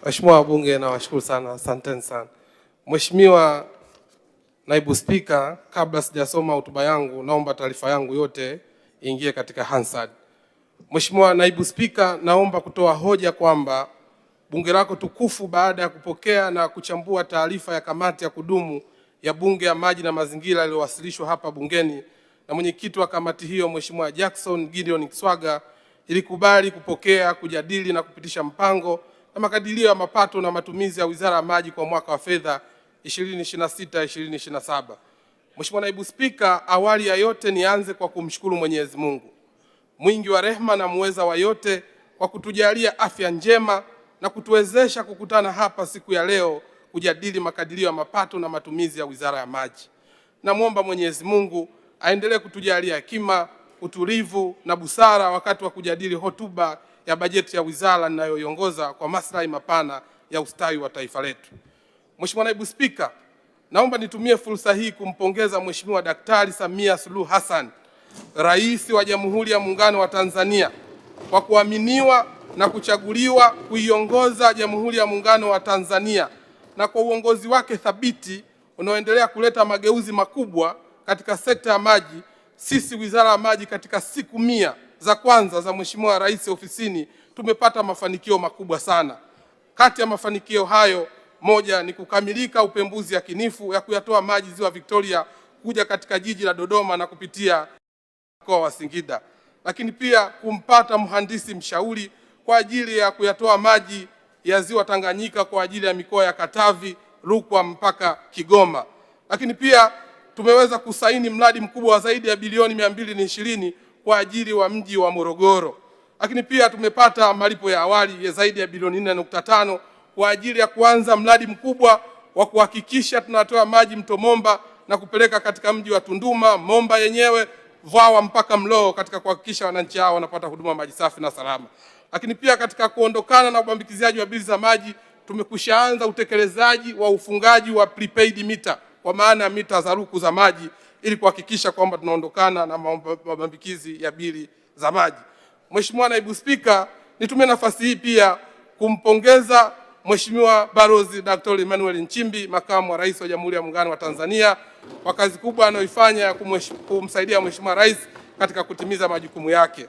Mheshimiwa wabunge na washukuru sana, asanteni sana. Mheshimiwa Naibu Spika, kabla sijasoma hotuba yangu, naomba taarifa yangu yote iingie katika Hansard. Mheshimiwa Naibu Spika, naomba kutoa hoja kwamba bunge lako tukufu baada ya kupokea na kuchambua taarifa ya kamati ya kudumu ya Bunge ya Maji na Mazingira iliyowasilishwa hapa bungeni na mwenyekiti wa kamati hiyo Mheshimiwa Jackson Gideon Kiswaga, ilikubali kupokea, kujadili na kupitisha mpango na makadirio ya mapato na matumizi ya Wizara ya Maji kwa mwaka wa fedha 2026-2027. Mheshimiwa Naibu Spika, awali ya yote nianze kwa kumshukuru Mwenyezi Mungu mwingi wa rehema na muweza wa yote kwa kutujalia afya njema na kutuwezesha kukutana hapa siku ya leo kujadili makadirio ya mapato na matumizi ya Wizara ya Maji. Namuomba Mwenyezi Mungu aendelee kutujalia hekima, utulivu na busara wakati wa kujadili hotuba ya bajeti ya wizara ninayoiongoza kwa maslahi mapana ya ustawi wa taifa letu. Mheshimiwa Naibu Spika, naomba nitumie fursa hii kumpongeza Mheshimiwa Daktari Samia Suluhu Hassan, Rais wa Jamhuri ya Muungano wa Tanzania, kwa kuaminiwa na kuchaguliwa kuiongoza Jamhuri ya Muungano wa Tanzania na kwa uongozi wake thabiti unaoendelea kuleta mageuzi makubwa katika sekta ya maji. Sisi Wizara ya Maji katika siku 100 za kwanza za Mheshimiwa Rais ofisini tumepata mafanikio makubwa sana. Kati ya mafanikio hayo, moja ni kukamilika upembuzi yakinifu ya kuyatoa maji Ziwa Victoria kuja katika jiji la Dodoma na kupitia mkoa wa Singida. Lakini pia kumpata mhandisi mshauri kwa ajili ya kuyatoa maji ya Ziwa Tanganyika kwa ajili ya mikoa ya Katavi, Rukwa mpaka Kigoma. Lakini pia tumeweza kusaini mradi mkubwa wa zaidi ya bilioni 220 kwa ajili wa mji wa Morogoro. Lakini pia tumepata malipo ya awali ya zaidi ya bilioni 4.5 kwa ajili ya kuanza mradi mkubwa wa kuhakikisha tunatoa maji Mto Momba na kupeleka katika mji wa Tunduma, Momba yenyewe, Vwawa mpaka Mloo, katika kuhakikisha wananchi hao wanapata huduma maji safi na salama. Lakini pia katika kuondokana na ubambikizaji wa bili za maji, tumekushaanza utekelezaji wa ufungaji wa prepaid meter, kwa maana mita za ruku za maji, ili kuhakikisha kwamba tunaondokana na mabambikizi ya bili za maji. Mheshimiwa Naibu Spika, nitumie nafasi hii pia kumpongeza Mheshimiwa Balozi Dr. Emmanuel Nchimbi, Makamu wa Rais wa Jamhuri ya Muungano wa Tanzania, kwa kazi kubwa anayoifanya ya kumsaidia Mheshimiwa Rais katika kutimiza majukumu yake.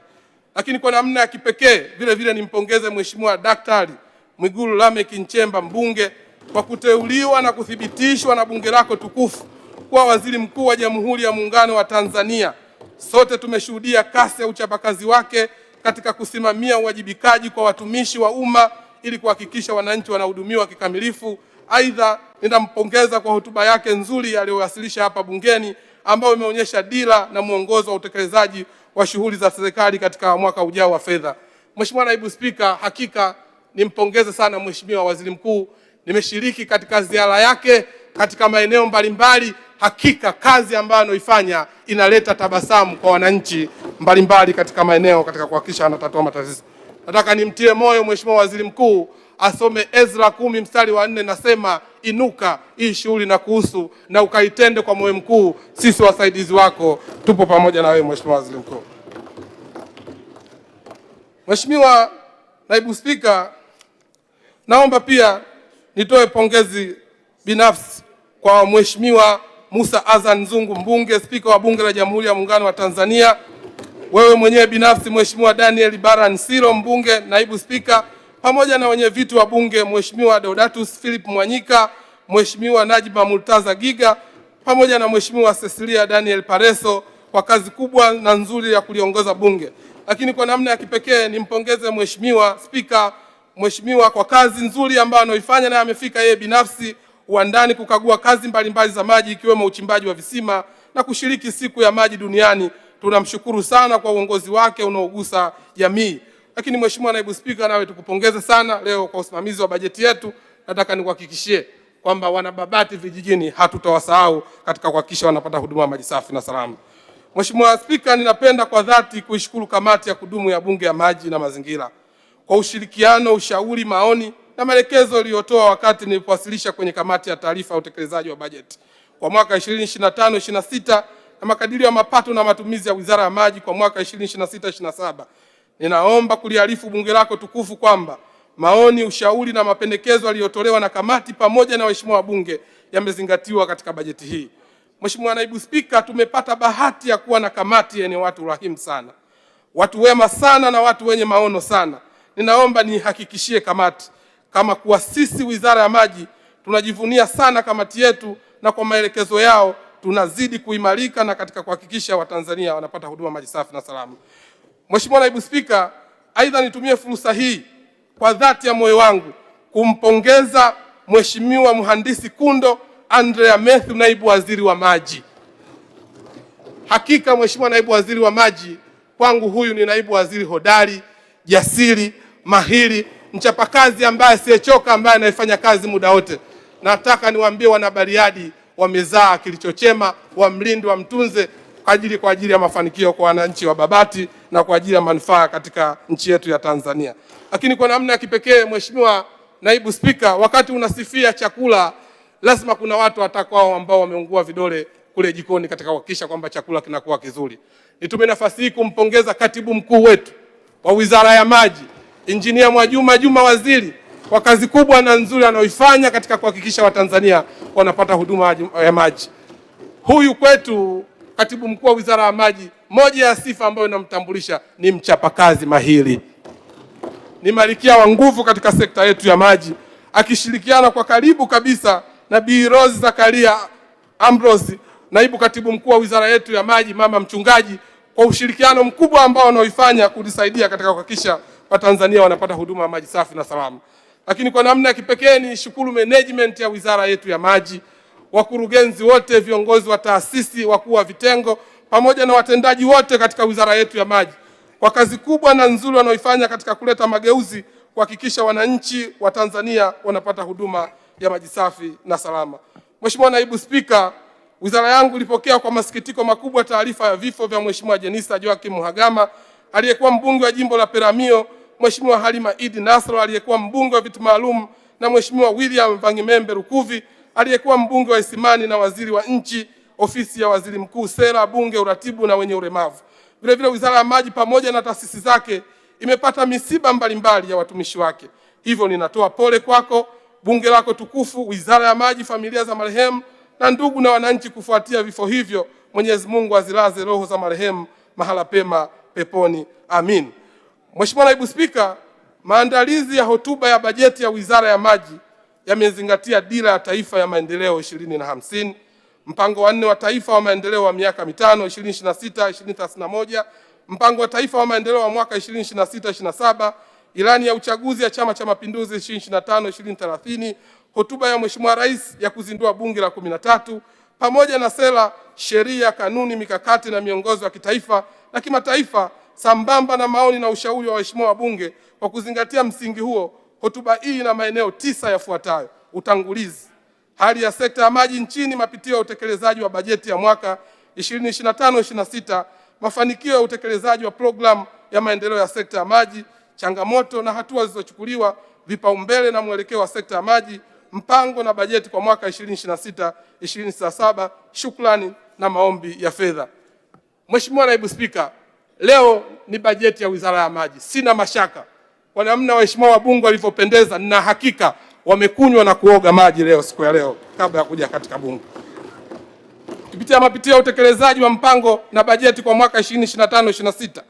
Lakini kwa namna ya kipekee vile vile nimpongeze Mheshimiwa Daktari Mwigulu Lameck Nchemba, mbunge, kwa kuteuliwa na kuthibitishwa na bunge lako tukufu kuwa Waziri Mkuu wa Jamhuri ya Muungano wa Tanzania. Sote tumeshuhudia kasi ya uchapakazi wake katika kusimamia uwajibikaji kwa watumishi wa umma ili kuhakikisha wananchi wanahudumiwa kikamilifu. Aidha, ninampongeza kwa hotuba yake nzuri aliyowasilisha hapa bungeni, ambayo imeonyesha dira na mwongozo wa utekelezaji wa shughuli za serikali katika mwaka ujao wa fedha. Mheshimiwa Naibu Spika, hakika nimpongeze sana Mheshimiwa Waziri Mkuu. Nimeshiriki katika ziara yake katika maeneo mbalimbali. Hakika kazi ambayo anaifanya inaleta tabasamu kwa wananchi mbalimbali katika maeneo, katika kuhakikisha anatatua matatizo. Nataka nimtie moyo Mheshimiwa Waziri Mkuu asome Ezra 10 mstari wa 4, nasema inuka, hii shughuli na kuhusu, na ukaitende kwa moyo mkuu. Sisi wasaidizi wako tupo pamoja na wewe Mheshimiwa Waziri Mkuu. Mheshimiwa Naibu Spika, naomba pia nitoe pongezi binafsi kwa Mheshimiwa Musa Azan Zungu, mbunge, Spika wa Bunge la Jamhuri ya Muungano wa Tanzania, wewe mwenyewe binafsi Mheshimiwa Daniel Bara Nsiro, mbunge, Naibu Spika, pamoja na wenye viti wa Bunge Mheshimiwa Deodatus Philip Mwanyika, Mheshimiwa Najma Multaza Giga, pamoja na Mheshimiwa Cecilia Daniel Pareso kwa kazi kubwa na nzuri ya kuliongoza Bunge. Lakini kwa namna ya kipekee nimpongeze Mheshimiwa Spika, Mheshimiwa, kwa kazi nzuri ambayo anaifanya, na amefika yeye binafsi uandani kukagua kazi mbalimbali za maji, ikiwemo uchimbaji wa visima na kushiriki siku ya maji duniani. Tunamshukuru sana kwa uongozi wake unaogusa jamii. Lakini Mheshimiwa Naibu Spika, nawe tukupongeze sana leo kwa usimamizi wa bajeti yetu. Nataka nikuhakikishie kwamba wanababati vijijini hatutawasahau katika kuhakikisha wanapata huduma maji safi na salama. Mheshimiwa Spika, ninapenda kwa dhati kuishukuru kamati ya kudumu ya Bunge ya Maji na Mazingira kwa ushirikiano, ushauri, maoni na maelekezo iliyotoa wakati nilipowasilisha kwenye kamati ya taarifa ya utekelezaji wa bajeti kwa mwaka 2025-26 na makadirio ya mapato na matumizi ya Wizara ya Maji kwa mwaka 2026-27. Ninaomba kuliarifu bunge lako tukufu kwamba Maoni, ushauri na mapendekezo yaliyotolewa na kamati pamoja na waheshimiwa wabunge yamezingatiwa katika bajeti hii. Mheshimiwa Naibu Spika, tumepata bahati ya kuwa na kamati yenye watu rahimu sana, watu wema sana na watu wenye maono sana. Ninaomba nihakikishie kamati kama kuwa sisi Wizara ya Maji tunajivunia sana kamati yetu, na kwa maelekezo yao tunazidi kuimarika na katika kuhakikisha Watanzania wanapata huduma maji safi na salama. Mheshimiwa Naibu Spika, aidha nitumie fursa hii kwa dhati ya moyo wangu kumpongeza Mheshimiwa Mhandisi Kundo Andrea Mathew, Naibu Waziri wa Maji. Hakika Mheshimiwa Naibu Waziri wa Maji, kwangu huyu ni naibu waziri hodari, jasiri, mahiri, mchapakazi ambaye asiyechoka, ambaye anayefanya kazi muda wote. Nataka niwaambie wana Bariadi wamezaa kilichochema, wamlinde, wamtunze kwa ajili ya mafanikio kwa wananchi wa Babati na kwa ajili ya manufaa katika nchi yetu ya Tanzania. Lakini kwa namna ya kipekee, Mheshimiwa Naibu Spika, wakati unasifia chakula, lazima kuna watu watakao ambao wameungua vidole kule jikoni katika kuhakikisha kwamba chakula kinakuwa kizuri. Nitumie nafasi hii kumpongeza Katibu Mkuu wetu wa Wizara ya Maji, Injinia Mwajuma Juma Waziri, kwa kazi kubwa na nzuri anayoifanya katika kuhakikisha Watanzania wanapata huduma ya maji. Huyu kwetu Katibu Mkuu wa Wizara ya Maji, moja ya sifa ambayo inamtambulisha ni mchapakazi mahiri, ni malkia wa nguvu katika sekta yetu ya maji, akishirikiana kwa karibu kabisa na Bi Rose Zakaria Ambrose, Naibu Katibu Mkuu wa Wizara yetu ya Maji, mama mchungaji, kwa ushirikiano mkubwa ambao wanaoifanya kulisaidia katika kuhakikisha Watanzania wanapata huduma ya maji safi na salama. Lakini kwa namna ya kipekee ni shukuru management ya Wizara yetu ya Maji, wakurugenzi wote, viongozi wa taasisi, wakuu wa vitengo, pamoja na watendaji wote katika Wizara yetu ya Maji kwa kazi kubwa na nzuri wanaoifanya katika kuleta mageuzi kuhakikisha wananchi wa Tanzania wanapata huduma ya maji safi na salama. Mheshimiwa Naibu Spika, wizara yangu ilipokea kwa masikitiko makubwa taarifa ya vifo vya Mheshimiwa Jenista Joakim Mhagama aliyekuwa mbunge wa jimbo la Peramiho, Mheshimiwa Halima Idi Nasro aliyekuwa mbunge wa viti maalum, na Mheshimiwa William Vangimembe Lukuvi aliyekuwa mbunge wa Isimani na waziri wa nchi, ofisi ya waziri mkuu, sera, bunge, uratibu na wenye ulemavu. Vile vile Wizara ya Maji pamoja na taasisi zake imepata misiba mbalimbali ya watumishi wake. Hivyo ninatoa pole kwako, bunge lako tukufu, Wizara ya Maji, familia za marehemu na ndugu na wananchi kufuatia vifo hivyo. Mwenyezi Mungu azilaze roho za marehemu mahala pema peponi. Amin. Mheshimiwa Naibu Spika, maandalizi ya hotuba ya bajeti ya Wizara ya Maji yamezingatia Dira ya Taifa ya Maendeleo 2050, Mpango wa 4 wa Taifa wa Maendeleo wa miaka mitano 2026-2031, Mpango wa Taifa wa Maendeleo wa mwaka 2026-2027, Ilani ya Uchaguzi ya Chama cha Mapinduzi 2025-2030, hotuba ya Mheshimiwa Rais ya kuzindua Bunge la 13, pamoja na sera, sheria, kanuni, mikakati na miongozo ya kitaifa na kimataifa, sambamba na maoni na ushauri wa waheshimiwa wabunge. Kwa kuzingatia msingi huo, hotuba hii ina maeneo 9 yafuatayo: utangulizi, hali ya sekta ya maji nchini, mapitio ya utekelezaji wa bajeti ya mwaka 2025-2026, mafanikio ya utekelezaji wa programu ya maendeleo ya sekta ya maji, changamoto na hatua zilizochukuliwa, vipaumbele na mwelekeo wa sekta ya maji, mpango na bajeti kwa mwaka 2026-2027. Shukrani na maombi ya fedha. Mheshimiwa Naibu Spika, leo ni bajeti ya Wizara ya Maji. Sina mashaka kwa namna waheshimiwa wabunge walivyopendeza, na hakika wamekunywa na kuoga maji leo, siku ya leo, kabla ya kuja katika bunge. Kupitia mapitio ya utekelezaji wa mpango na bajeti kwa mwaka 2025-2026,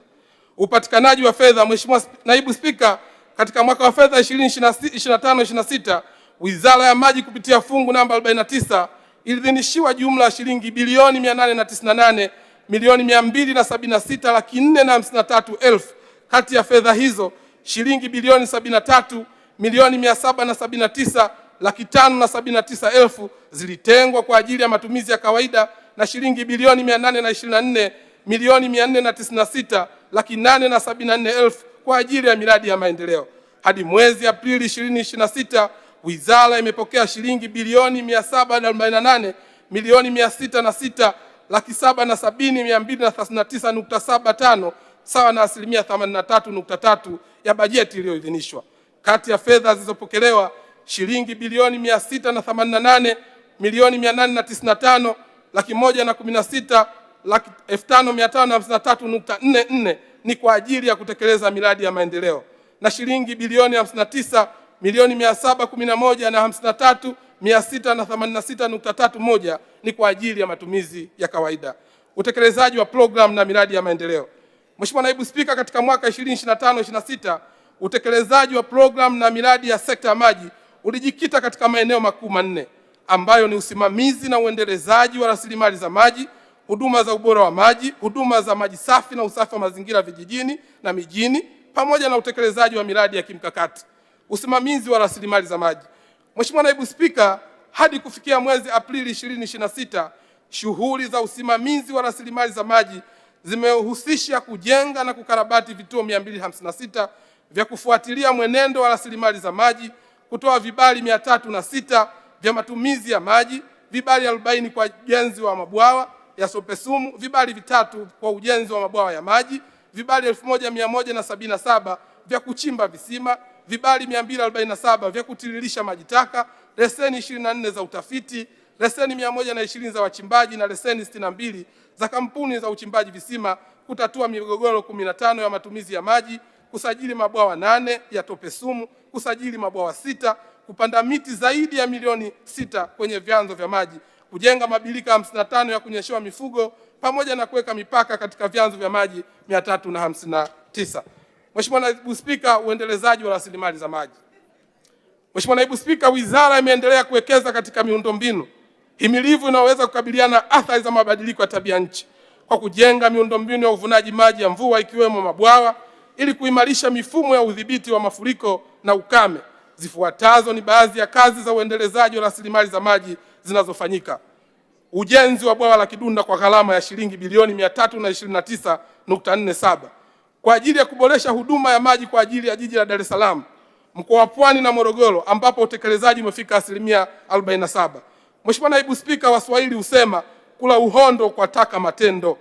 upatikanaji wa fedha. Mheshimiwa Naibu Spika, katika mwaka wa fedha 2025-2026, Wizara ya Maji kupitia fungu namba 49 ilidhinishiwa jumla ya shilingi bilioni 898 milioni 276 laki 453,000. Kati ya fedha hizo shilingi bilioni 73 milioni 779 laki 579,000 zilitengwa kwa ajili ya matumizi ya kawaida na shilingi bilioni 824 milioni 496 laki 874,000 kwa ajili ya miradi ya maendeleo. Hadi mwezi Aprili 2026, wizara imepokea shilingi bilioni 748 milioni 606 laki 770,239.75 sawa na asilimia 83.3 ya bajeti iliyoidhinishwa. Kati ya fedha zilizopokelewa shilingi bilioni 688 milioni 895 laki 116 laki 5553.44 ni kwa ajili ya kutekeleza miradi ya maendeleo. na shilingi bilioni 59,711,686.31 ni kwa ajili ya matumizi ya kawaida. Utekelezaji wa programu na miradi ya maendeleo. Mheshimiwa Naibu Spika, katika mwaka 2025/26 utekelezaji wa programu na miradi ya sekta ya maji ulijikita katika maeneo makuu manne ambayo ni usimamizi na uendelezaji wa rasilimali za maji, huduma za ubora wa maji, huduma za maji safi na usafi wa mazingira vijijini na mijini, pamoja na utekelezaji wa miradi ya kimkakati. Usimamizi wa rasilimali za maji. Mheshimiwa Naibu Spika, hadi kufikia mwezi Aprili 2026, shughuli za usimamizi wa rasilimali za maji zimehusisha kujenga na kukarabati vituo 256 vya kufuatilia mwenendo wa rasilimali za maji, kutoa vibali 306 vya matumizi ya maji, vibali 40 kwa ujenzi wa mabwawa ya Sopesumu, vibali 3 kwa ujenzi wa mabwawa ya maji, vibali 1177 vya kuchimba visima, vibali 247 vya kutiririsha maji taka, leseni 24 za utafiti, leseni 120 za wachimbaji na leseni 62 za kampuni za uchimbaji visima, kutatua migogoro 15 ya matumizi ya maji, kusajili mabwawa 8 ya Topesumu, kusajili mabwawa 6, kupanda miti zaidi ya milioni 6 kwenye vyanzo vya maji, kujenga mabilika 55 ya kunyeshewa mifugo, pamoja na kuweka mipaka katika vyanzo vya maji 359. Mheshimiwa Naibu Spika, uendelezaji wa rasilimali za maji. Mheshimiwa Naibu Spika, wizara imeendelea kuwekeza katika miundombinu himilivu inayoweza kukabiliana na athari za mabadiliko ya tabia nchi kwa kujenga miundombinu ya uvunaji maji ya mvua ikiwemo mabwawa ili kuimarisha mifumo ya udhibiti wa mafuriko na ukame. Zifuatazo ni baadhi ya kazi za uendelezaji wa rasilimali za maji zinazofanyika. Ujenzi wa bwawa la Kidunda kwa gharama ya shilingi bilioni 329.47 kwa ajili ya kuboresha huduma ya maji kwa ajili ya jiji la Dar es Salaam, mkoa wa Pwani na Morogoro, ambapo utekelezaji umefika 47%. Mheshimiwa Naibu Spika, Waswahili husema kula uhondo kwa taka matendo.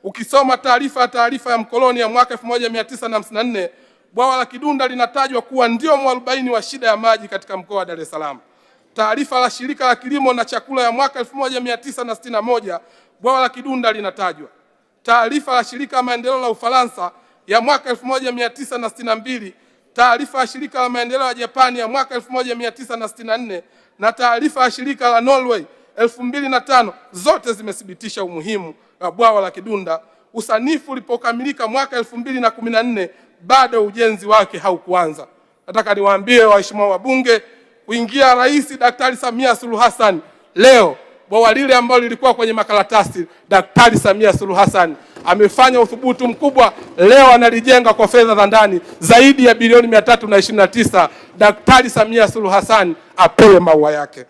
Ukisoma taarifa ya mkoloni ya mwaka 1954, bwawa la Kidunda linatajwa kuwa ndio mwarobaini wa shida ya maji katika mkoa wa Dar es Salaam. Taarifa la Shirika la Kilimo na Chakula ya mwaka 1961, bwawa la Kidunda linatajwa. Taarifa la Shirika la Maendeleo la Ufaransa ya mwaka 1962, taarifa ya Shirika la Maendeleo ya Japani ya mwaka 1964 na taarifa ya Shirika la Norway 2005 zote zimethibitisha umuhimu wa bwawa la Kidunda. Usanifu ulipokamilika mwaka 2014, bado ujenzi wake haukuanza. Nataka niwaambie waheshimiwa wabunge, kuingia Rais Daktari Samia Suluhu Hassan leo, bwawa lile ambalo lilikuwa kwenye makaratasi, Daktari Samia Suluhu Hassan amefanya uthubutu mkubwa, leo analijenga kwa fedha za ndani zaidi ya bilioni 329. Daktari Samia Suluhu Hassan apewe maua yake.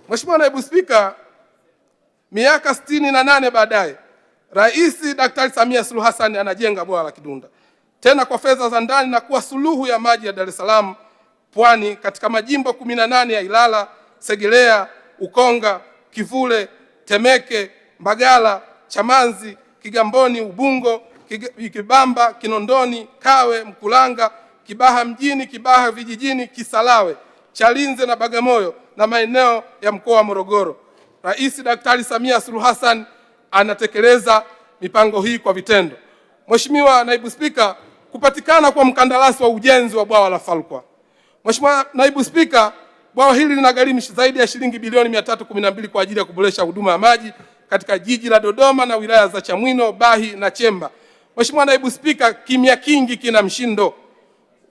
Mheshimiwa Naibu Spika, miaka 68 baadaye, Rais Daktari Samia Suluhu Hassan anajenga bwawa la Kidunda tena kwa fedha za ndani na kuwa suluhu ya maji ya Dar es Salaam, Pwani, katika majimbo 18 ya Ilala, Segerea, Ukonga, Kivule, Temeke, Mbagala, Chamanzi, Kigamboni, Ubungo, Kibamba, Kinondoni, Kawe, Mkulanga, Kibaha mjini, Kibaha vijijini, Kisalawe, Chalinze na Bagamoyo na maeneo ya mkoa wa Morogoro. Rais Daktari Samia Suluhu Hassan anatekeleza mipango hii kwa vitendo. Mheshimiwa Naibu Spika, kupatikana kwa mkandarasi wa ujenzi wa bwawa la Falkwa. Mheshimiwa Naibu Spika, bwawa hili linagharimu zaidi ya shilingi bilioni 312 kwa ajili ya kuboresha huduma ya maji katika jiji la Dodoma na wilaya za Chamwino, Bahi na Chemba. Mheshimiwa Naibu Spika, kimya kingi kina mshindo.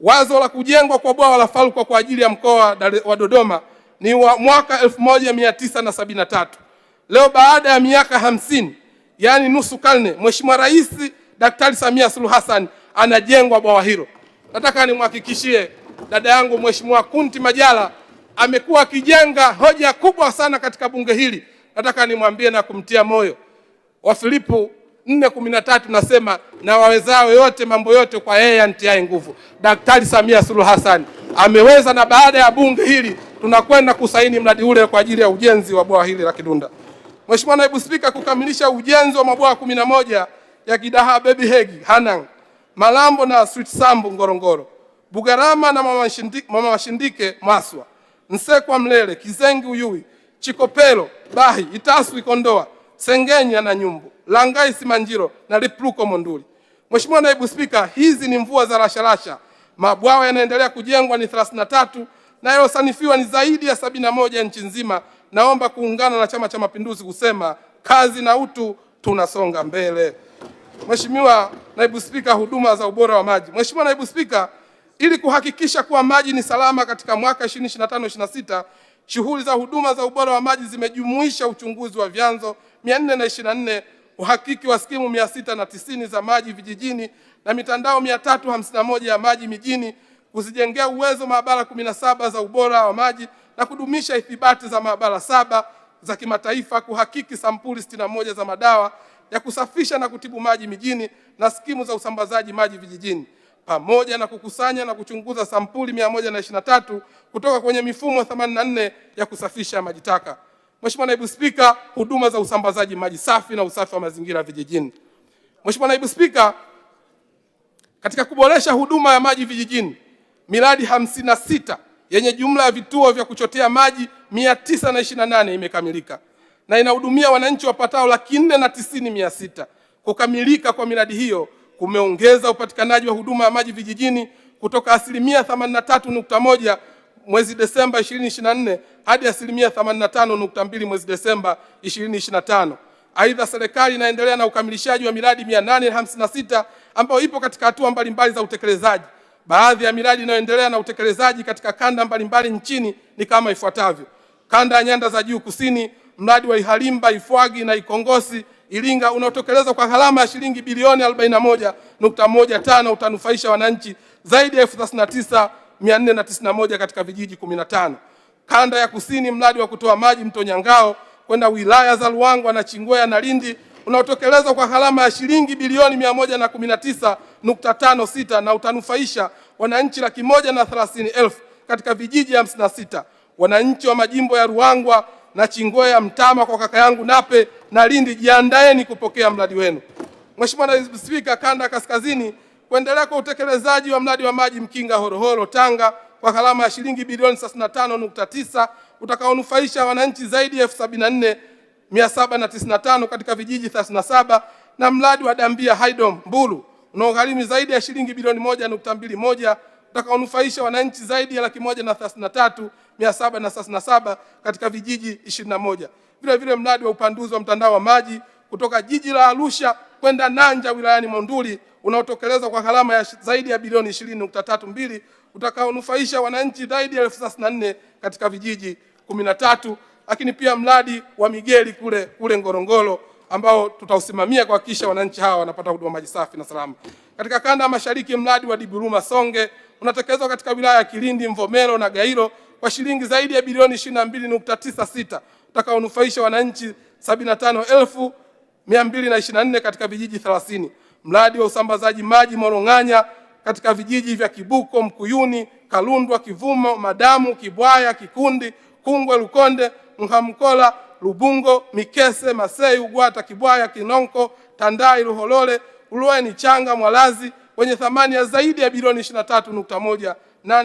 Wazo la kujengwa kwa bwawa la Falkwa kwa ajili ya mkoa wa Dodoma ni wa mwaka 1973. Leo baada ya miaka 50, yani nusu karne, Mheshimiwa Rais Daktari Samia Suluhu Hassan anajengwa bwawa hilo. Nataka nimhakikishie dada yangu Mheshimiwa Kunti Majala amekuwa akijenga hoja kubwa sana katika bunge hili. Nataka nimwambie na kumtia moyo. Wafilipi 4:13 nasema na wawezao yote mambo yote kwa yeye anitiaye nguvu. Daktari Samia Suluhu Hassan ameweza, na baada ya bunge hili tunakwenda kusaini mradi ule kwa ajili ya ujenzi wa bwawa hili la Kidunda. Mheshimiwa Naibu Spika, kukamilisha ujenzi wa mabwawa 11 ya Kidaha Baby Hegi Hanang, Malambo na Sweet Sambu Ngorongoro, Bugarama na Mama Mashindike Maswa, Nsekwa Mlele, Kizengi Uyui, Chikopelo, Bahi, Itasu Kondoa, Sengenya na Nyumbu, Langai Simanjiro na Lipluko Monduli. Mheshimiwa Naibu Spika, hizi ni mvua za rasharasha. Mabwawa yanaendelea kujengwa ni 33 na yaliyosanifiwa ni zaidi ya 71 nchi nzima. Naomba kuungana na Chama cha Mapinduzi kusema kazi na utu, tunasonga mbele. Mheshimiwa Naibu Spika, huduma za ubora wa maji. Mheshimiwa Naibu Spika, ili kuhakikisha kuwa maji ni salama katika mwaka 2025/26, shughuli za huduma za ubora wa maji zimejumuisha uchunguzi wa vyanzo 424, uhakiki wa skimu 690 za maji vijijini na mitandao 351 ya maji mijini, kuzijengea uwezo maabara 17 za ubora wa maji na kudumisha ithibati za maabara 7 za kimataifa, kuhakiki sampuli 61 za madawa ya kusafisha na kutibu maji mijini na skimu za usambazaji maji vijijini, pamoja na kukusanya na kuchunguza sampuli 123 kutoka kwenye mifumo 84 ya kusafisha maji taka. Mheshimiwa Naibu Spika, huduma za usambazaji maji safi na usafi wa mazingira vijijini. Mheshimiwa Naibu Spika, katika kuboresha huduma ya maji vijijini, miradi 56 yenye jumla ya vituo vya kuchotea maji 928 imekamilika na inahudumia wananchi wapatao 490,600. Kukamilika kwa miradi hiyo kumeongeza upatikanaji wa huduma ya maji vijijini kutoka 83.1% mwezi Desemba 2024 hadi 85.2% mwezi Desemba 2025. Aidha, serikali inaendelea na ukamilishaji wa miradi 856 ambayo ipo katika hatua mbalimbali za utekelezaji. Baadhi ya miradi inayoendelea na utekelezaji katika kanda mbalimbali nchini ni kama ifuatavyo: kanda ya Nyanda za Juu Kusini, mradi wa Ihalimba, Ifwagi na Ikongosi Iringa unaotekelezwa kwa gharama ya shilingi bilioni 41.15 utanufaisha wananchi zaidi ya 39,491 katika vijiji 15. Kanda ya Kusini, mradi wa kutoa maji mto Nyangao kwenda wilaya za Ruangwa na Chingwea na Lindi unaotekelezwa kwa gharama ya shilingi bilioni 119.56 na utanufaisha wananchi 130,000 katika vijiji 56. Wananchi wa majimbo ya Ruangwa na Chingwea, Mtama kwa kaka yangu Nape na Lindi, jiandaeni kupokea mradi wenu. Mheshimiwa Naibu Spika, kanda ya Kaskazini, kuendelea kwa utekelezaji wa mradi wa maji Mkinga Horohoro Tanga kwa gharama ya shilingi bilioni 35.9 utakaonufaisha wananchi zaidi ya 74,795 katika vijiji 37, na mradi wa Dambia Haidom Mbulu unaogharimu zaidi ya shilingi bilioni 1.21 utakaonufaisha wananchi zaidi ya 133,737 katika vijiji 21. Vile vile mradi wa upanduzi wa mtandao wa maji kutoka jiji la Arusha kwenda Nanja wilayani Monduli unaotekelezwa kwa gharama ya zaidi ya bilioni 20.32 utakaonufaisha wananchi zaidi ya 34,000 katika vijiji 13. Lakini pia mradi wa Migeli kule Ngorongoro ambao tutausimamia kuhakikisha wananchi hawa wanapata huduma maji safi na salama. Katika kanda ya Mashariki, mradi wa Diburuma Songe unatekelezwa katika wilaya ya Kilindi, Mvomero na Gairo kwa shilingi zaidi ya bilioni 22.96 utakaonufaisha wananchi 75,224 katika vijiji 30. Mradi wa usambazaji maji Morong'anya katika vijiji vya Kibuko, Mkuyuni, Kalundwa, Kivumo, Madamu, Kibwaya, Kikundi, Kungwe, Lukonde, Mhamkola, Lubungo, Mikese, Masei, Ugwata, Kibwaya, Kinonko, Tandai, Ruholole, Ulueni, Changa, Mwalazi wenye thamani ya zaidi ya bilioni 23.18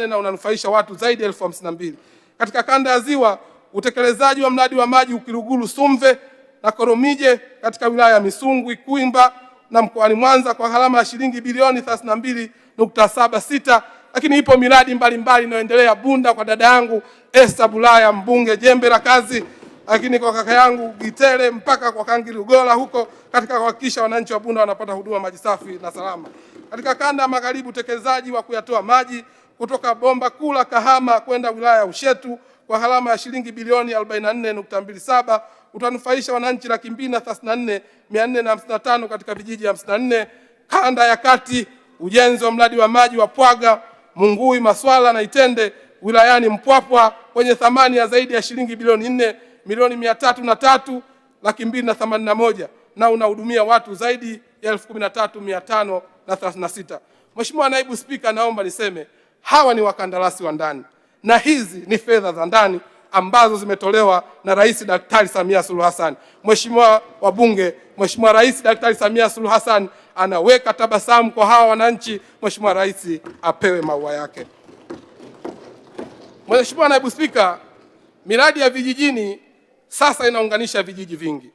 na unanufaisha watu zaidi ya 52,000. Katika kanda ya Ziwa, utekelezaji wa mradi wa maji Ukiruguru Sumve na Koromije katika wilaya ya Misungwi, Kwimba na mkoani Mwanza kwa gharama ya shilingi bilioni 32.76. Lakini ipo miradi mbalimbali inayoendelea Bunda kwa dada yangu Esther Bulaya mbunge jembe la kazi, lakini kwa kaka yangu Gitele mpaka kwa Kangi Lugola huko katika kuhakikisha wananchi wa Bunda wanapata huduma maji safi na salama. Katika kanda ya Magharibi, utekelezaji wa kuyatoa maji kutoka bomba kuu la Kahama kwenda wilaya ya Ushetu kwa gharama ya shilingi bilioni 44.27 utanufaisha wananchi 234,455 katika vijiji 54. Kanda ya Kati, ujenzi wa mradi wa maji wa Pwaga, Mungui, Maswala na Itende wilayani Mpwapwa kwenye thamani ya zaidi ya shilingi bilioni 4,303,281 na unahudumia watu zaidi ya 13,536. Mheshimiwa Naibu Spika, naomba niseme hawa ni wakandarasi wa ndani na hizi ni fedha za ndani ambazo zimetolewa na Rais Daktari Samia Suluhu Hassan. Mheshimiwa wabunge, Mheshimiwa Rais Daktari Samia Suluhu Hassan anaweka tabasamu kwa hawa wananchi. Mheshimiwa Rais apewe maua yake. Mheshimiwa Naibu Spika, miradi ya vijijini sasa inaunganisha vijiji vingi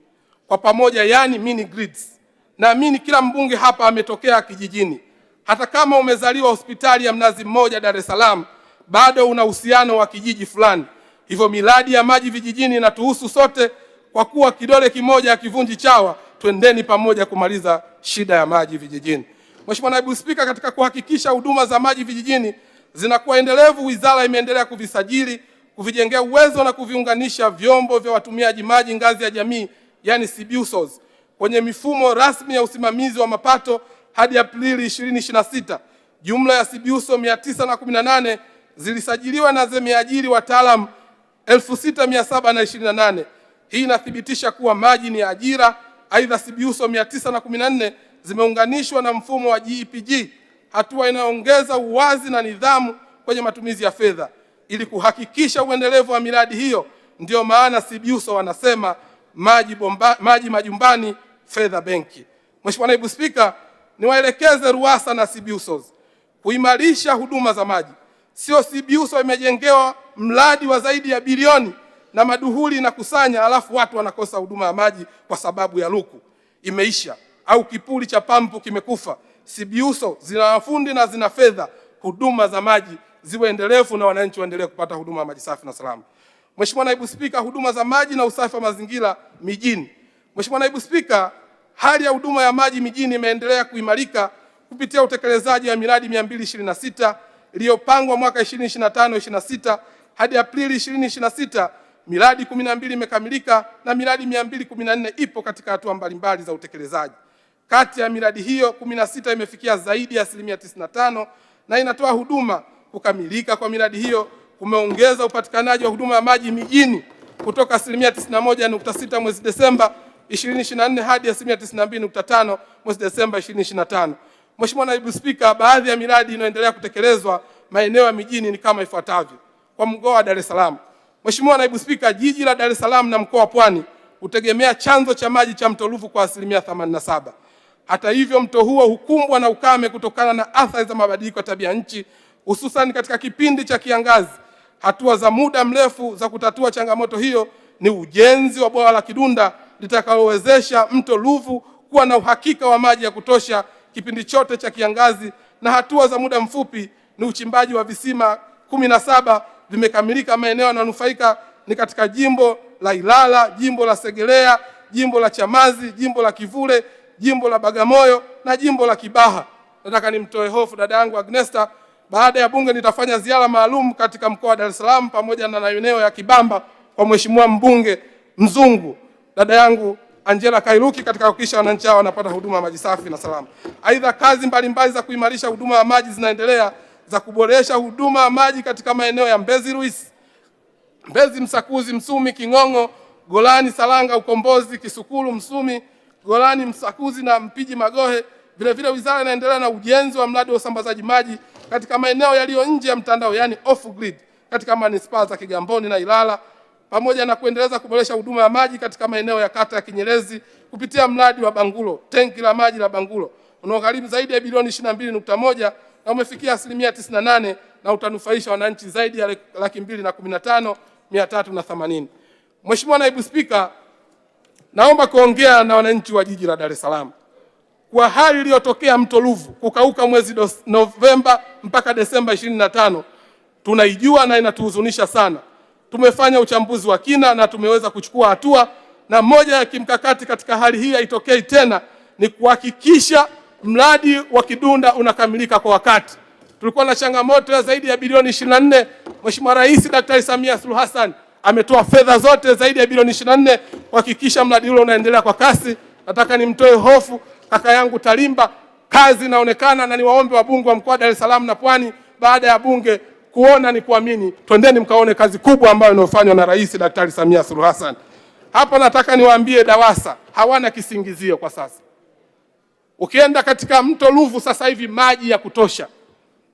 kwa pamoja, yani mini grids, Naamini kila mbunge hapa ametokea kijijini. Hata kama umezaliwa hospitali ya Mnazi Mmoja Dar es Salaam, bado una uhusiano wa kijiji fulani. Hivyo miradi ya maji vijijini inatuhusu sote, kwa kuwa kidole kimoja hakivunji chawa. Twendeni pamoja kumaliza shida ya maji vijijini. Mheshimiwa Naibu Spika, katika kuhakikisha huduma za maji vijijini zinakuwa endelevu, wizara imeendelea kuvisajili, kuvijengea uwezo na kuviunganisha vyombo vya watumiaji maji ngazi ya jamii, yani CBUSOs, kwenye mifumo rasmi ya usimamizi wa mapato. Hadi Aprili 2026, jumla ya CBUSO 918 zilisajiliwa na zimeajiri wataalamu 6728. Hii inathibitisha kuwa maji ni ajira. Aidha, CBUSO 914 zimeunganishwa na mfumo wa GEPG, hatua inayoongeza uwazi na nidhamu kwenye matumizi ya fedha ili kuhakikisha uendelevu wa miradi hiyo. Ndio maana CBUSO wanasema maji majumbani, fedha benki. Mheshimiwa Naibu Spika, niwaelekeze RUWASA na CBUSOs kuimarisha huduma za maji. Sio CBUSO imejengewa mradi wa zaidi ya bilioni na maduhuli na kusanya, alafu watu wanakosa huduma ya maji kwa sababu ya luku imeisha au kipuli cha pampu kimekufa. CBUSO zina wafundi na zina fedha, huduma za maji ziwe endelevu na wananchi waendelee kupata huduma ya maji safi na salama. Mheshimiwa Naibu Spika, huduma za maji na usafi wa mazingira mijini. Mheshimiwa Naibu Spika, hali ya huduma ya maji mijini imeendelea kuimarika kupitia utekelezaji wa miradi 226 iliyopangwa mwaka 2025-26 hadi Aprili 2026. Miradi 12 imekamilika na miradi 214 ipo katika hatua mbalimbali za utekelezaji. Kati ya miradi hiyo 16 imefikia zaidi ya 95% na inatoa huduma. Kukamilika kwa miradi hiyo kumeongeza upatikanaji wa huduma ya maji mijini kutoka 91.6 mwezi Desemba 2024 hadi 92.5 mwezi Desemba 2025. Mheshimiwa Naibu Spika, baadhi ya miradi inayoendelea kutekelezwa maeneo ya mijini ni kama ifuatavyo. Kwa mkoa wa Dar es Salaam, Mheshimiwa Naibu Spika, jiji la Dar es Salaam na mkoa wa Pwani hutegemea chanzo cha maji cha mto Ruvu kwa 87%. Hata hivyo, mto huo hukumbwa na ukame kutokana na athari za mabadiliko ya tabia nchi, hususan katika kipindi cha kiangazi. Hatua za muda mrefu za kutatua changamoto hiyo ni ujenzi wa bwawa la Kidunda litakalowezesha mto Ruvu kuwa na uhakika wa maji ya kutosha kipindi chote cha kiangazi, na hatua za muda mfupi ni uchimbaji wa visima 17 vimekamilika. Maeneo yanayonufaika ni katika jimbo la Ilala, jimbo la Segerea, jimbo la Chamazi, jimbo la Kivule, jimbo la Bagamoyo na jimbo la Kibaha. Nataka nimtoe hofu dada yangu Agnesta, baada ya bunge nitafanya ziara maalum katika mkoa wa Dar es Salaam pamoja na maeneo ya Kibamba kwa Mheshimiwa mbunge Mzungu, dada yangu Angela Kairuki, katika kuhakikisha wananchi hao wanapata huduma ya maji safi na salama. Aidha, kazi mbalimbali za kuimarisha huduma ya maji zinaendelea za kuboresha huduma ya maji katika maeneo ya Mbezi Luis, Mbezi Msakuzi, Msumi, King'ong'o, Golani, Salanga, Ukombozi, Kisukulu, Msumi, Golani, Msakuzi na Mpiji Magohe. Vile vile wizara inaendelea na ujenzi wa mradi wa usambazaji maji katika maeneo yaliyo nje ya mtandao, yani off grid, katika manispaa za Kigamboni na Ilala, pamoja na kuendeleza kuboresha huduma ya maji katika maeneo ya kata ya Kinyerezi kupitia mradi wa Bangulo, tenki la maji la Bangulo unaogharimu zaidi ya bilioni 22.1 na umefikia 98% na utanufaisha wananchi zaidi ya 215,380. Mheshimiwa Naibu Spika, naomba kuongea na wananchi wa jiji la Dar es Salaam. Kwa hali iliyotokea mto Ruvu kukauka mwezi Novemba mpaka Desemba 25, tunaijua na inatuhuzunisha sana. Tumefanya uchambuzi wa kina na tumeweza kuchukua hatua, na moja ya kimkakati katika hali hii haitokei tena ni kuhakikisha mradi wa Kidunda unakamilika kwa wakati. Tulikuwa na changamoto ya zaidi ya bilioni 24. Mheshimiwa Rais Daktari Samia Suluhu Hassan ametoa fedha zote zaidi ya bilioni 24 kuhakikisha mradi ule unaendelea kwa kasi. Nataka nimtoe hofu kaka yangu Talimba, kazi inaonekana, na niwaombe wabunge wa mkoa wa Dar es Salaam na Pwani, baada ya bunge kuona ni kuamini, twendeni mkaone kazi kubwa ambayo inafanywa na Rais Daktari Samia Suluhu Hassan. Hapa nataka niwaambie DAWASA hawana kisingizio kwa sasa. Ukienda katika mto Ruvu sasa hivi maji ya kutosha.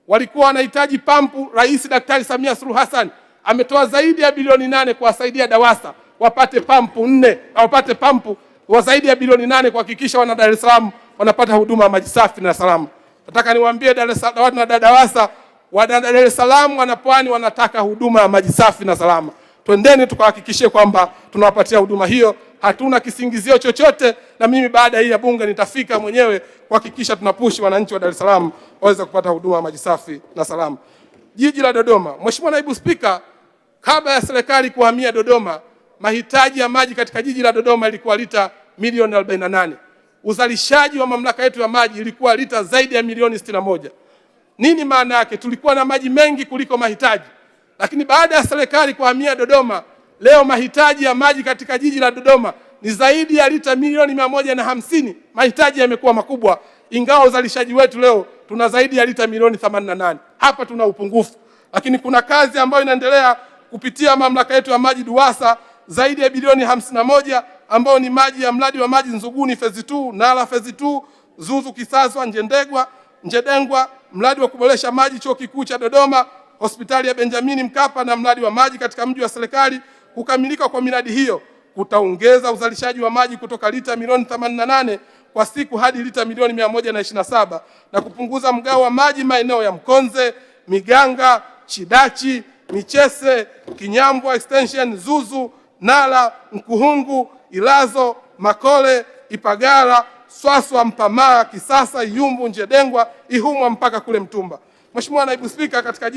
Walikuwa wanahitaji pampu, Rais Daktari Samia Suluhu Hassan ametoa zaidi ya bilioni 8 kuwasaidia DAWASA wapate pampu 4, au wapate pampu wa zaidi ya bilioni 8 kuhakikisha wana Dar es Salaam wanapata huduma ya maji safi na salama. Nataka niwaambie DAWASA, wana Dar es Salaam, wana Pwani wanataka huduma ya maji safi na salama. Twendeni tukahakikishie kwamba tunawapatia huduma hiyo. hatuna kisingizio chochote, na mimi baada hii ya bunge nitafika mwenyewe kuhakikisha tunapushi wananchi wa Dar es Salaam waweze kupata huduma ya maji safi na salama. Jiji la Dodoma, Mheshimiwa Naibu Spika, kabla ya serikali kuhamia Dodoma, mahitaji ya maji katika jiji la Dodoma ilikuwa lita milioni 48. Uzalishaji wa mamlaka yetu ya maji ilikuwa lita zaidi ya milioni 61. Nini maana yake? Tulikuwa na maji mengi kuliko mahitaji. Lakini baada ya serikali kuhamia Dodoma, leo mahitaji ya maji katika jiji la Dodoma ni zaidi ya lita milioni 150. Mahitaji yamekuwa makubwa, ingawa uzalishaji wetu leo tuna zaidi ya lita milioni 88. Hapa tuna upungufu. Lakini kuna kazi ambayo inaendelea kupitia mamlaka yetu ya maji DUWASA, zaidi ya bilioni 51 ambao ni maji ya mradi wa maji Nzuguni phase 2, Nala phase 2, Zuzu Kisaswa, Njedengwa, mradi wa kuboresha maji chuo kikuu cha Dodoma, hospitali ya Benjamin Mkapa na mradi wa maji katika mji wa serikali. Kukamilika kwa miradi hiyo kutaongeza uzalishaji wa maji kutoka lita milioni 88 kwa siku hadi lita milioni 127 na kupunguza mgao wa maji maeneo ya Mkonze, Miganga, Chidachi, Michese, Kinyambwa extension, Zuzu, Nala, Mkuhungu, Ilazo, Makole, Ipagala, Swaswa, Mpamaa, Kisasa, Iyumbu, Njedengwa, Ihumwa mpaka kule Mtumba. Mheshimiwa Naibu Spika, katika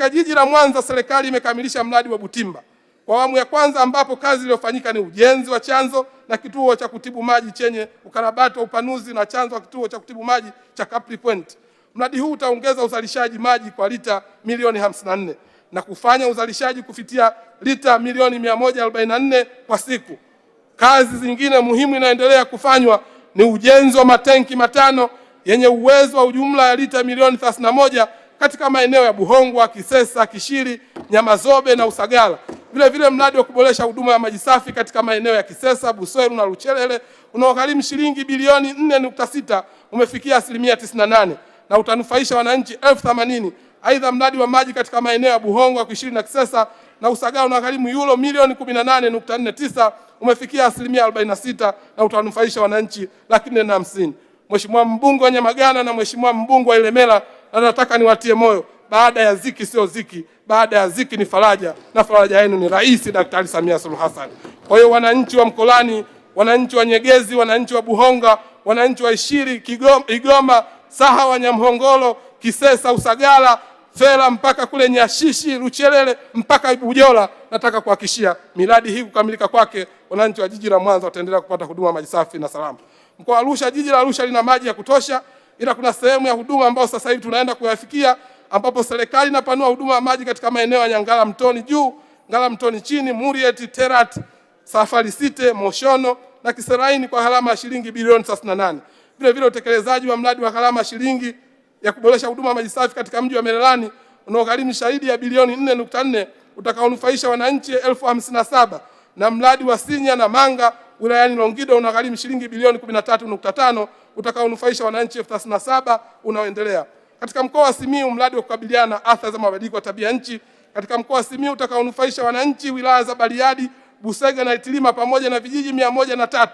jiji la Mwanza serikali imekamilisha mradi wa Butimba kwa awamu ya kwanza, ambapo kazi iliyofanyika ni ujenzi wa chanzo na kituo cha kutibu maji chenye ukarabati wa upanuzi na chanzo wa kituo cha kutibu maji cha Capri Point. Mradi huu utaongeza uzalishaji maji kwa lita milioni 54 na kufanya uzalishaji kufikia lita milioni 144 kwa siku. Kazi zingine muhimu inaendelea kufanywa ni ujenzi wa matenki matano yenye uwezo wa ujumla ya lita milioni 31 katika maeneo ya Buhongwa, Kisesa, Kishiri, Nyamazobe na Usagara. Vile mradi wa kuboresha huduma ya maji safi katika maeneo ya Kisesa, Busweru na Luchelele unaogharimu shilingi bilioni 4.6 umefikia 98% na utanufaisha wananchi 80,000. Aidha, mradi wa maji katika maeneo ya Buhongwa, Kishiri na Kisesa na Usagara unagharimu euro milioni 18.49 umefikia 46% na utanufaisha wananchi 450,000. Mheshimiwa mbunge wa Nyamagana na Mheshimiwa mbunge wa Ilemela, nataka niwatie moyo, baada ya ziki sio ziki, baada ya ziki ni faraja, na faraja yenu ni Rais Daktari Samia Suluhu Hassan. Kwa hiyo wananchi wa Mkolani, wananchi wa Nyegezi, wananchi wa Buhonga, wananchi wa Ishiri, Igoma, Sahawa, Nyamhongolo, Kisesa, Usagara, Fela mpaka kule Nyashishi, Luchelele mpaka Bujola, nataka kuhakikishia miradi hii kukamilika kwake, wananchi wa jiji la Mwanza wataendelea kupata huduma maji safi na salama. Mkoa wa Arusha, jiji la Arusha lina maji ya kutosha, ila kuna sehemu ya huduma ambayo sasa hivi tunaenda kuyafikia, ambapo serikali inapanua huduma ya maji katika maeneo ya Nyangala Mtoni juu, Ngala Mtoni chini, Murieti, Terat, Safari Site, Moshono na Kiseraini kwa gharama ya shilingi bilioni 38. Vile utekelezaji wa mradi wa gharama shilingi ya kuboresha huduma ya maji safi katika mji wa Mererani unaogharimu shahidi ya bilioni 4.4 utakaonufaisha wananchi 57,000 na mradi wa Sinya na Manga wilayani Longido unagharimu shilingi bilioni 13.5 utakaonufaisha wananchi 37,000 unaoendelea. Katika mkoa wa Simiyu, mradi wa kukabiliana na athari za mabadiliko ya tabia nchi katika mkoa wa Simiyu utakaonufaisha wananchi wilaya za Bariadi, Busega na Itilima pamoja na vijiji 103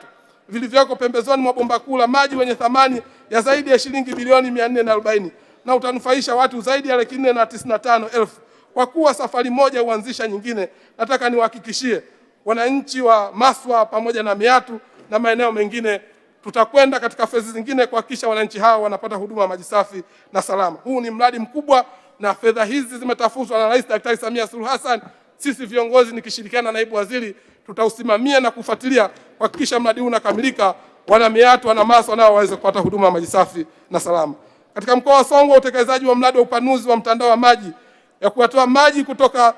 vilivyoko pembezoni mwa bomba kuu la maji wenye thamani ya zaidi ya shilingi bilioni 440 na utanufaisha watu zaidi ya 495,000. Kwa kuwa safari moja huanzisha nyingine, nataka niwahakikishie wananchi wa Maswa pamoja na Meatu na maeneo mengine, tutakwenda katika fezi zingine kuhakikisha wananchi hao wanapata huduma ya maji safi na salama. Huu ni mradi mkubwa na fedha hizi zimetafutwa na Rais Daktari Samia Suluhu Hassan. Sisi viongozi nikishirikiana na naibu waziri tutausimamia na kufuatilia kuhakikisha mradi huu unakamilika, wana Meatu na Maswa nao waweze kupata huduma ya maji safi na salama. Katika mkoa wa Songwe, utekelezaji wa mradi wa upanuzi wa mtandao wa maji ya kutoa maji kutoka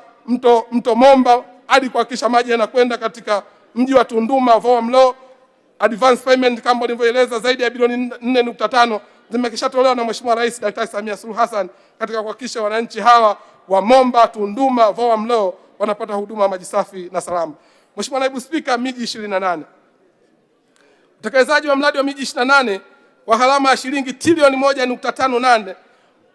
mto Momba hadi kuhakikisha maji yanakwenda katika mji wa Tunduma, Vomlo, advance payment kama nilivyoeleza zaidi ya bilioni 4.5 zimekishatolewa na Mheshimiwa Rais Daktari Samia Suluhu Hassan katika kuhakikisha wananchi hawa wa Momba, Tunduma, Vomlo wanapata huduma ya maji safi na salama. Mheshimiwa Naibu Spika, miji 28. Utekelezaji wa mradi wa miji 28 wa gharama ya shilingi trilioni 1.58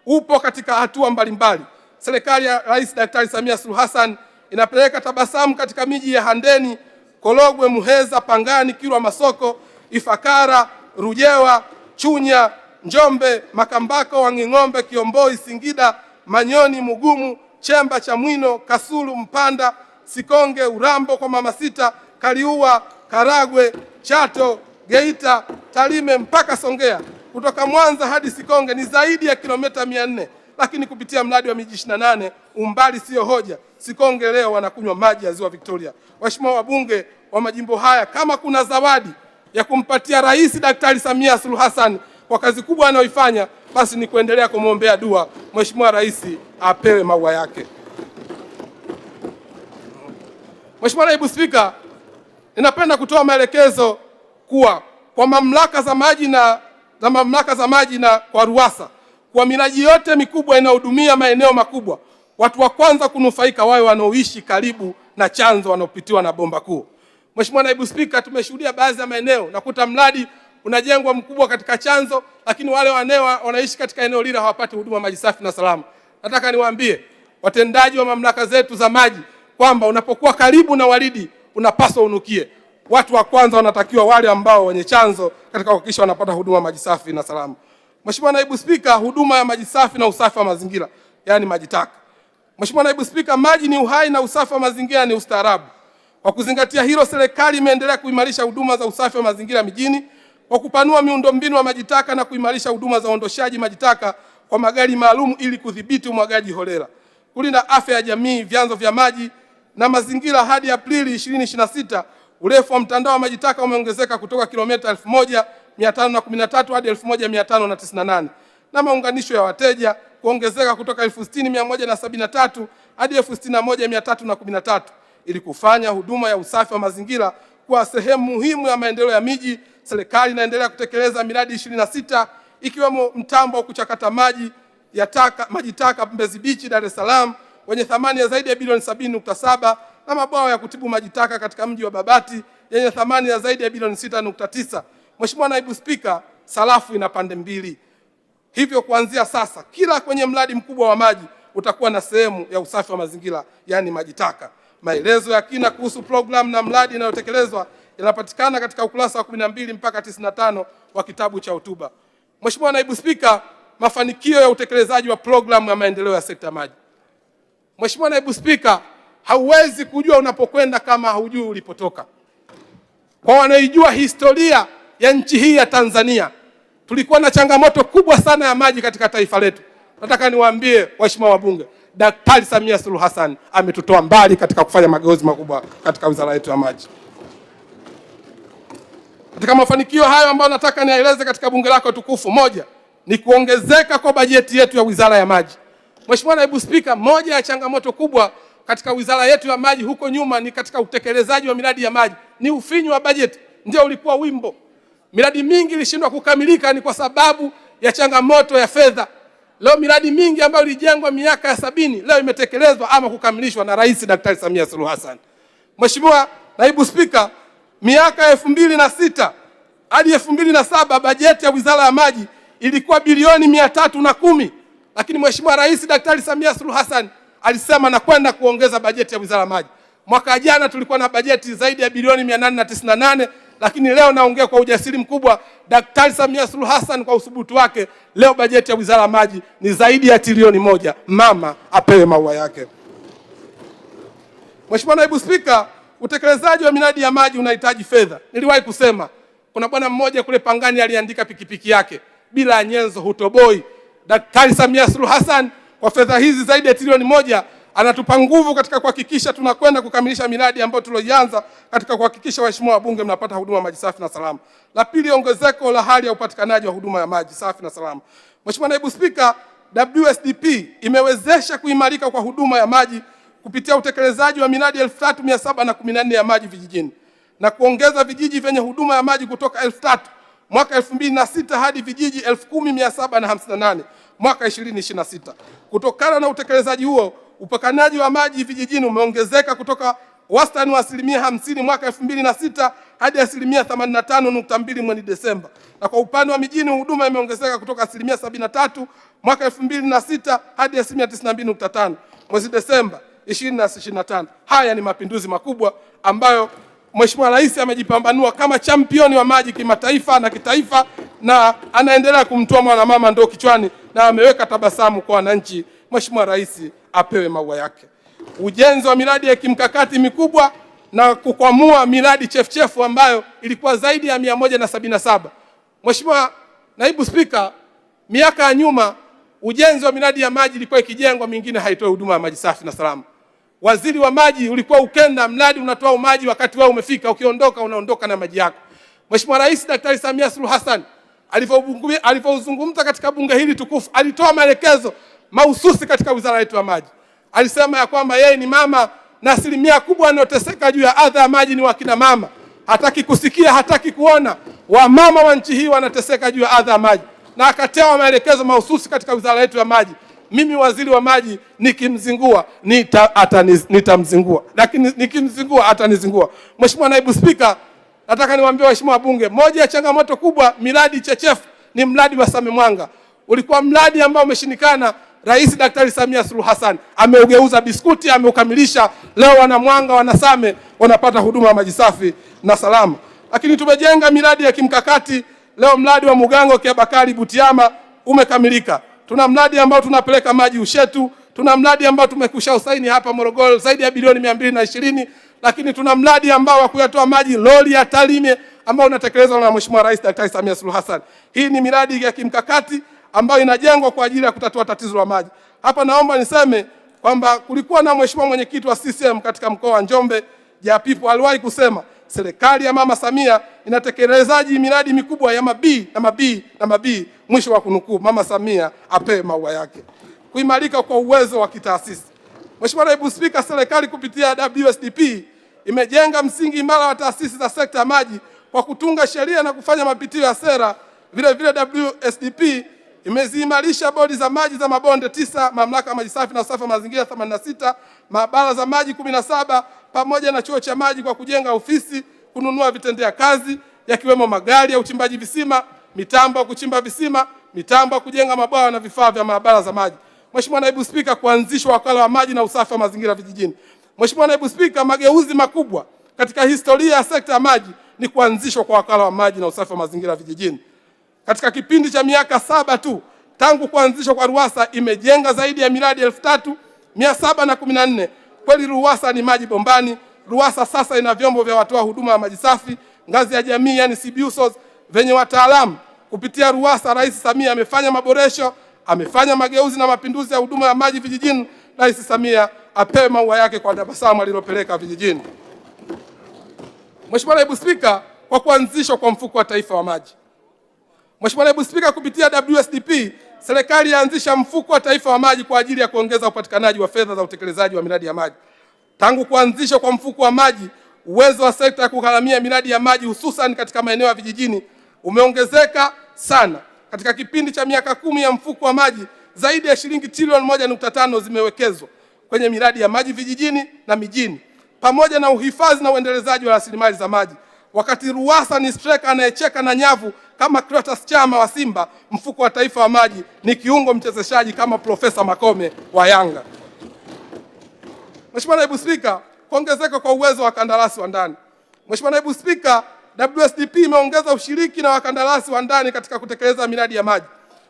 upo katika hatua mbalimbali. Serikali ya Rais Daktari Samia Suluhu Hassan inapeleka tabasamu katika miji ya Handeni, Korogwe, Muheza, Pangani, Kilwa Masoko, Ifakara, Rujewa, Chunya, Njombe, Makambako, Wanging'ombe, Kiomboi, Singida, Manyoni, Mugumu, Chemba, Chamwino, Kasulu, Mpanda, Sikonge, Urambo kwa Mama Sita, Kaliua, Karagwe, Chato, Geita, Tarime mpaka Songea. Kutoka Mwanza hadi Sikonge ni zaidi ya kilomita 400, lakini kupitia mradi wa miji 28 umbali sio hoja. Sikonge leo wanakunywa maji ya Ziwa Victoria. Waheshimiwa wabunge wa majimbo haya, kama kuna zawadi ya kumpatia Rais Daktari Samia Suluhu Hassan kwa kazi kubwa anayoifanya, basi ni kuendelea kumwombea dua Mheshimiwa Rais apewe maua yake. Mheshimiwa Naibu Spika, ninapenda kutoa maelekezo kwa mamlaka za maji na kwa RUWASA kwa miradi yote mikubwa inayohudumia maeneo makubwa, watu wa kwanza kunufaika wawe wanaoishi karibu na chanzo wanaopitiwa na bomba kuu. Mheshimiwa Naibu Spika, tumeshuhudia baadhi ya maeneo nakuta mradi unajengwa mkubwa katika chanzo, lakini wale wanaishi katika eneo lile hawapati huduma maji safi na salama. Nataka niwaambie watendaji wa mamlaka zetu za maji kwamba unapokuwa karibu na waridi unapaswa unukie. Watu wa kwanza wanatakiwa wale ambao wenye chanzo katika kuhakikisha wanapata huduma maji safi na salama. Mheshimiwa Naibu Spika, huduma ya maji safi na usafi wa mazingira, yani maji taka. Mheshimiwa Naibu Spika, maji ni uhai na usafi wa mazingira ni ustaarabu. Kwa kuzingatia hilo, serikali imeendelea kuimarisha huduma za usafi wa mazingira mijini kwa kupanua miundombinu wa maji taka na kuimarisha huduma za uondoshaji maji taka kwa magari maalum ili kudhibiti umwagaji holela, kulinda afya ya jamii, vyanzo vya maji na mazingira. Hadi Aprili 2026, urefu wa mtandao wa maji taka umeongezeka kutoka kilomita 1513 hadi 1598 na maunganisho ya wateja kuongezeka kutoka 60,173 hadi 61,313 ili kufanya huduma ya usafi wa mazingira kuwa sehemu muhimu ya maendeleo ya miji. Serikali inaendelea kutekeleza miradi 26 ikiwemo mtambo wa kuchakata maji taka Mbezi Beach, Dar es Salaam wenye thamani ya zaidi ya bilioni 70.7 na mabwawa ya kutibu maji taka katika mji wa Babati yenye thamani ya zaidi ya bilioni 6.9. Mheshimiwa Naibu Spika, sarafu ina pande mbili. Hivyo kuanzia sasa kila kwenye mradi mkubwa wa maji utakuwa na sehemu ya usafi wa mazingira, yani maji taka. Maelezo ya kina kuhusu programu na mradi inayotekelezwa yanapatikana katika ukurasa wa 12 mpaka 95 wa kitabu cha hotuba. Mheshimiwa Naibu Spika, mafanikio ya utekelezaji wa programu ya maendeleo ya sekta maji. Mheshimiwa Naibu Spika, hauwezi kujua unapokwenda kama haujui ulipotoka. Kwa wanaojua historia ya nchi hii ya Tanzania, tulikuwa na changamoto kubwa sana ya maji katika taifa letu. Nataka niwaambie waheshimiwa wabunge, Daktari Samia Suluhu Hassan ametutoa mbali katika kufanya mageuzi makubwa katika wizara yetu ya maji. Katika mafanikio hayo ambayo nataka nieleze katika bunge lako tukufu, moja ni kuongezeka kwa bajeti yetu ya wizara ya maji. Mheshimiwa Naibu Spika, moja ya changamoto kubwa katika wizara yetu ya maji huko nyuma ni katika utekelezaji wa miradi ya maji ni ufinyu wa bajeti, ndio ulikuwa wimbo. Miradi mingi ilishindwa kukamilika ni kwa sababu ya changamoto ya fedha. Leo miradi mingi ambayo ilijengwa miaka ya 70 leo imetekelezwa ama kukamilishwa na Rais Daktari Samia Suluhu Hassan. Mheshimiwa Naibu Spika, miaka 2006 hadi 2007 bajeti ya wizara ya maji ilikuwa bilioni 310, lakini Mheshimiwa Rais Daktari Samia Suluhu Hassan alisema na kwenda kuongeza bajeti ya wizara ya maji. Mwaka jana tulikuwa na bajeti zaidi ya bilioni 898, lakini leo naongea kwa ujasiri mkubwa, Daktari Samia Suluhu Hassan kwa uthubutu wake, leo bajeti ya wizara ya maji ni zaidi ya trilioni 1. Mama apewe maua yake. Mheshimiwa Naibu Spika, utekelezaji wa miradi ya maji unahitaji fedha. Niliwahi kusema kuna bwana mmoja kule Pangani aliandika pikipiki yake, bila nyenzo hutoboi. Daktari Samia Suluhu Hassan kwa fedha hizi zaidi ya trilioni 1 anatupa nguvu katika kuhakikisha tunakwenda kukamilisha miradi ambayo tuloianza katika kuhakikisha waheshimiwa wabunge mnapata huduma maji safi na salama. La pili, ongezeko la hali ya upatikanaji wa huduma ya maji safi na salama. Mheshimiwa Naibu Spika, WSDP imewezesha kuimarika kwa huduma ya maji kupitia utekelezaji wa miradi 3714 ya maji vijijini na kuongeza vijiji vyenye huduma ya maji kutoka 3000 mwaka 2006 hadi vijiji 10758 mwaka 2026. Kutokana na utekelezaji huo, upatikanaji wa maji vijijini umeongezeka kutoka wastani wa 50% mwaka 2006 hadi 85.2 mwezi Desemba. Na kwa upande wa mijini huduma imeongezeka kutoka 73% mwaka 2006 hadi 92.5 mwezi Desemba 2025. Haya ni mapinduzi makubwa ambayo Mheshimiwa Rais amejipambanua kama championi wa maji kimataifa na kitaifa, na anaendelea kumtoa mwana mama ndoo kichwani na ameweka tabasamu kwa wananchi. Mheshimiwa Rais apewe maua yake. Ujenzi wa miradi ya kimkakati mikubwa na kukwamua miradi chefuchefu ambayo ilikuwa zaidi ya 177. Mheshimiwa Naibu Spika, miaka ya nyuma ujenzi wa miradi ya maji ilikuwa ikijengwa, mingine haitoi huduma ya maji safi na salama. Waziri wa maji ulikuwa ukenda mradi unatoa maji wakati wao umefika, ukiondoka unaondoka na maji yako. Mheshimiwa Rais Daktari Samia Suluhu Hassan alipozungumza katika bunge hili tukufu, alitoa maelekezo mahususi katika wizara yetu ya maji. Alisema ya kwamba yeye ni mama na asilimia kubwa wanaoteseka juu ya adha ya maji ni wakina mama. Hataki kusikia, hataki kuona wamama wa nchi hii wanateseka juu ya adha ya maji, na akatoa maelekezo mahususi katika wizara yetu ya maji. Mimi waziri wa maji nikimzingua nitamzingua, lakini nikimzingua atanizingua. Mheshimiwa Naibu Spika, nataka niwaambie waheshimiwa wabunge, moja ya changamoto kubwa miradi chechefu ni mradi wa Same Mwanga. Ulikuwa mradi ambao umeshindikana. Rais Daktari Samia Suluhu Hassan ameugeuza biskuti, ameukamilisha. Leo wana Mwanga, wana Same wanapata huduma ya maji safi na salama. Lakini tumejenga miradi ya kimkakati. Leo mradi wa Mugango Kiabakari Butiama umekamilika. Tuna mradi ambao tunapeleka maji Ushetu, tuna mradi ambao tumekusha usaini hapa Morogoro zaidi ya bilioni 220, lakini tuna mradi ambao wa kuyatoa maji Loli ya Tarime ambao unatekelezwa na Mheshimiwa Rais Daktari Samia Suluhu Hassan. Hii ni miradi ya kimkakati ambayo inajengwa kwa ajili ya kutatua tatizo la maji. Hapa naomba niseme kwamba kulikuwa na Mheshimiwa mwenyekiti wa CCM katika mkoa wa Njombe, Japipo, aliwahi kusema serikali ya Mama Samia inatekelezaji miradi mikubwa ya mabii, mwisho wa kunukuu. Mama Samia apewe maua yake. Kuimarika kwa uwezo wa kitaasisi. Mheshimiwa Naibu Spika, serikali kupitia WSDP imejenga msingi imara wa taasisi za sekta ya maji kwa kutunga sheria na kufanya mapitio ya sera. Vile vile WSDP imeziimarisha bodi za maji za mabonde 9, mamlaka ya maji safi na usafi wa mazingira 86, maabara za maji 17, pamoja na chuo cha maji kwa kujenga ofisi, kununua vitendea kazi yakiwemo magari ya uchimbaji visima, mitambo ya kuchimba visima, mitambo ya kujenga mabwawa na vifaa vya maabara za maji. Mheshimiwa Naibu Spika, kuanzishwa wakala wa maji na usafi wa mazingira vijijini. Mheshimiwa Naibu Spika, mageuzi makubwa katika historia ya sekta ya maji ni kuanzishwa kwa wakala wa maji na usafi wa mazingira vijijini. Katika kipindi cha miaka 7 tu tangu kuanzishwa kwa RUWASA imejenga zaidi ya miradi 3714. Kweli RUWASA ni maji bombani. RUWASA sasa ina vyombo vya watoa huduma ya maji safi ngazi ya jamii, yani CBUSOS, venye wataalamu. Kupitia RUWASA Rais Samia amefanya maboresho, amefanya mageuzi na mapinduzi ya huduma ya maji vijijini. Rais Samia apewe maua yake kwa tabasamu alilopeleka vijijini. Mheshimiwa Naibu Spika, kwa kuanzishwa kwa mfuko wa taifa wa maji. Mheshimiwa Naibu Spika, kupitia WSDP serikali yaanzisha mfuko wa taifa wa maji kwa ajili ya kuongeza upatikanaji wa fedha za utekelezaji wa miradi ya maji. Tangu kuanzishwa kwa mfuko wa maji, uwezo wa sekta ya kugharamia miradi ya maji hususan katika maeneo ya vijijini umeongezeka sana. Katika kipindi cha miaka 10 ya mfuko wa maji, zaidi ya shilingi trilioni 1.5 zimewekezwa kwenye miradi ya maji vijijini na mijini, pamoja na uhifadhi na uendelezaji wa rasilimali za maji. Wakati RUWASA ni striker anayecheka na nyavu kama Clatous Chama wa Simba, mfuko wa taifa wa maji ni kiungo mchezeshaji kama Profesa Makome wa Yanga. Mheshimiwa Naibu Spika, kuongezeka kwa uwezo wa wakandarasi wa ndani. Mheshimiwa Naibu Spika, WSDP imeongeza ushiriki na wakandarasi wa ndani katika kutekeleza miradi ya maji.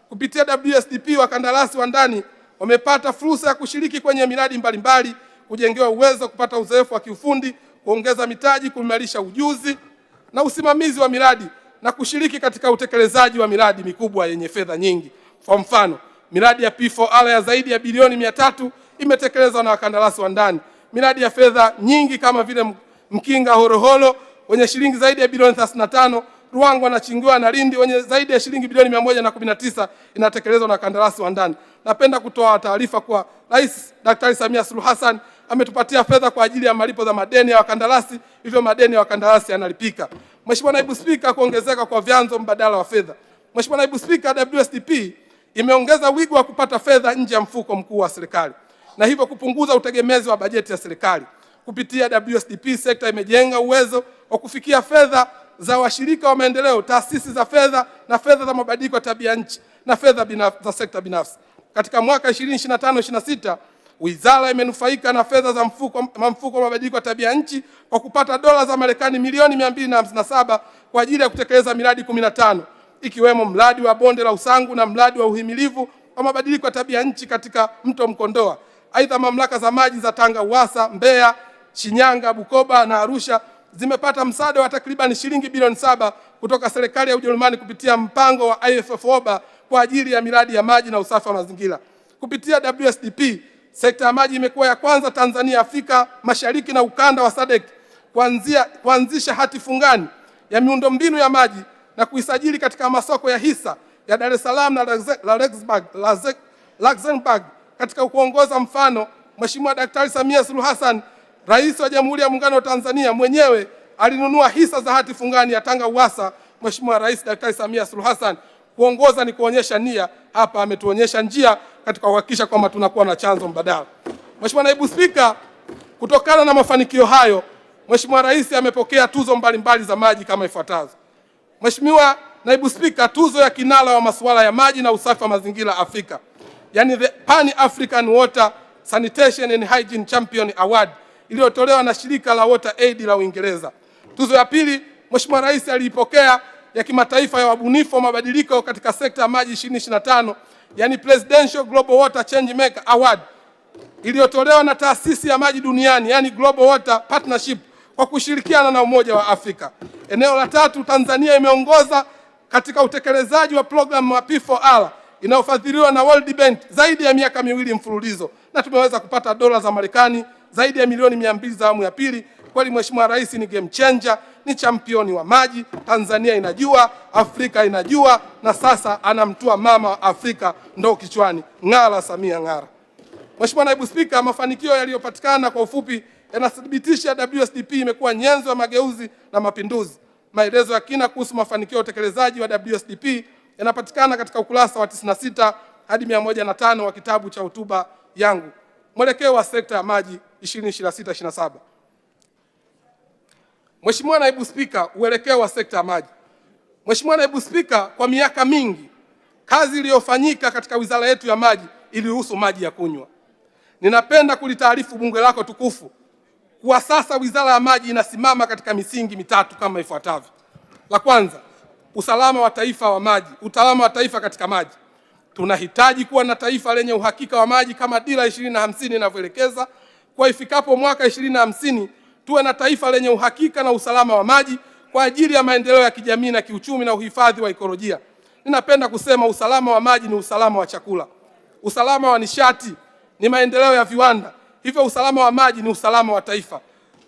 Kupitia WSDP wakandarasi wa ndani wamepata fursa ya kushiriki kwenye miradi mbalimbali, kujengewa uwezo, kupata uzoefu wa kiufundi, kuongeza mitaji, kuimarisha ujuzi na usimamizi wa miradi na kushiriki katika utekelezaji wa miradi mikubwa yenye fedha nyingi. Kwa mfano, miradi ya P4R ya zaidi ya bilioni 300 imetekelezwa na wakandarasi wa ndani. Miradi ya fedha nyingi kama vile Mkinga Horohoro wenye shilingi zaidi ya bilioni 35, Ruangwa na Chingwea na Lindi wenye zaidi ya shilingi bilioni 119 inatekelezwa na wakandarasi wa ndani. Napenda kutoa taarifa kwa Rais Daktari Samia Suluhu Hassan ametupatia fedha kwa ajili ya malipo za madeni ya wakandarasi, hivyo madeni ya wakandarasi yanalipika. Mheshimiwa Naibu Spika, kuongezeka kwa vyanzo mbadala wa fedha. Mheshimiwa Naibu Spika, WSDP imeongeza wigo wa kupata fedha nje ya mfuko mkuu wa serikali na hivyo kupunguza utegemezi wa bajeti ya serikali. Kupitia WSDP sekta imejenga uwezo wa kufikia fedha za washirika wa maendeleo, taasisi za fedha na fedha za mabadiliko ya tabia nchi na fedha za sekta binafsi. Katika mwaka 2025-26 wizara imenufaika na fedha za mfuko wa mabadiliko ya tabia nchi kwa kupata dola za Marekani milioni 257 kwa ajili ya kutekeleza miradi 15 ikiwemo mradi wa bonde la Usangu na mradi wa uhimilivu wa mabadiliko ya tabia nchi katika mto Mkondoa. Aidha, mamlaka za maji za Tanga, Uwasa, Mbeya, Shinyanga, Bukoba na Arusha zimepata msaada wa takriban shilingi bilioni 7 kutoka serikali ya Ujerumani kupitia mpango wa IFF-OBA kwa ajili ya miradi ya maji na usafi wa mazingira. Kupitia WSDP, sekta ya maji imekuwa ya kwanza Tanzania, Afrika Mashariki na ukanda wa SADC kuanzisha hati fungani ya miundombinu ya maji na kuisajili katika masoko ya hisa ya Dar es Salaam na Luxembourg. Katika kuongoza mfano, Mheshimiwa Daktari Samia Suluhu Hassan, Rais wa Jamhuri ya Muungano wa Tanzania, mwenyewe alinunua hisa za hati fungani ya Tanga Uwasa. Mheshimiwa Rais Daktari Samia Suluhu Hassan, kuongoza ni kuonyesha nia, hapa ametuonyesha njia katika kuhakikisha kwamba tunakuwa na chanzo mbadala. Mheshimiwa Naibu Spika, kutokana na mafanikio hayo, Mheshimiwa Rais amepokea tuzo mbalimbali za maji kama ifuatazo. Mheshimiwa Naibu Spika, tuzo ya kinara wa masuala ya maji na usafi wa mazingira Afrika, yani the Pan African Water Sanitation and Hygiene Champion Award, iliyotolewa na shirika la Water Aid la Uingereza. Tuzo ya pili, Mheshimiwa Rais aliipokea ya kimataifa ya wabunifu wa mabadiliko katika sekta ya maji 2025, yani Presidential Global Water Change Maker Award, iliyotolewa na taasisi ya maji duniani, yani Global Water Partnership, kwa kushirikiana na Umoja wa Afrika. Eneo la tatu, Tanzania imeongoza katika utekelezaji wa programu ya P4R inayofadhiliwa na World Bank zaidi ya miaka 2 mfululizo, na tumeweza kupata dola za Marekani zaidi ya milioni 200 za awamu ya pili. Kweli Mheshimiwa Rais ni game changer, ni championi wa maji. Tanzania inajua, Afrika inajua, na sasa anamtua mama wa Afrika ndo kichwani. Ng'ara Samia ng'ara. Mheshimiwa Naibu Spika, mafanikio yaliyopatikana kwa ufupi yanathibitisha WSDP imekuwa nyenzo ya mageuzi na mapinduzi. Maelezo ya kina kuhusu mafanikio ya utekelezaji wa WSDP yanapatikana katika ukurasa wa 96 hadi 105 wa kitabu cha hotuba yangu. Mwelekeo wa sekta ya maji 2026-27. Mheshimiwa Naibu Spika, uelekeo wa sekta ya maji. Mheshimiwa Naibu Spika, kwa miaka mingi kazi iliyofanyika katika wizara yetu ya maji ilihusu maji ya kunywa. Ninapenda kulitaarifu bunge lako tukufu kwa sasa wizara ya maji inasimama katika misingi mitatu kama ifuatavyo. La kwanza, usalama wa taifa wa maji, usalama wa taifa katika maji. Tunahitaji kuwa na taifa lenye uhakika wa maji kama dira 2050 inavyoelekeza, kwa ifikapo mwaka 2050 tuwe na taifa lenye uhakika na usalama wa maji kwa ajili ya maendeleo ya kijamii na kiuchumi na uhifadhi wa ekolojia. Ninapenda kusema usalama wa maji ni usalama wa chakula. Usalama wa nishati ni maendeleo ya viwanda. Hivyo usalama wa maji ni usalama wa taifa.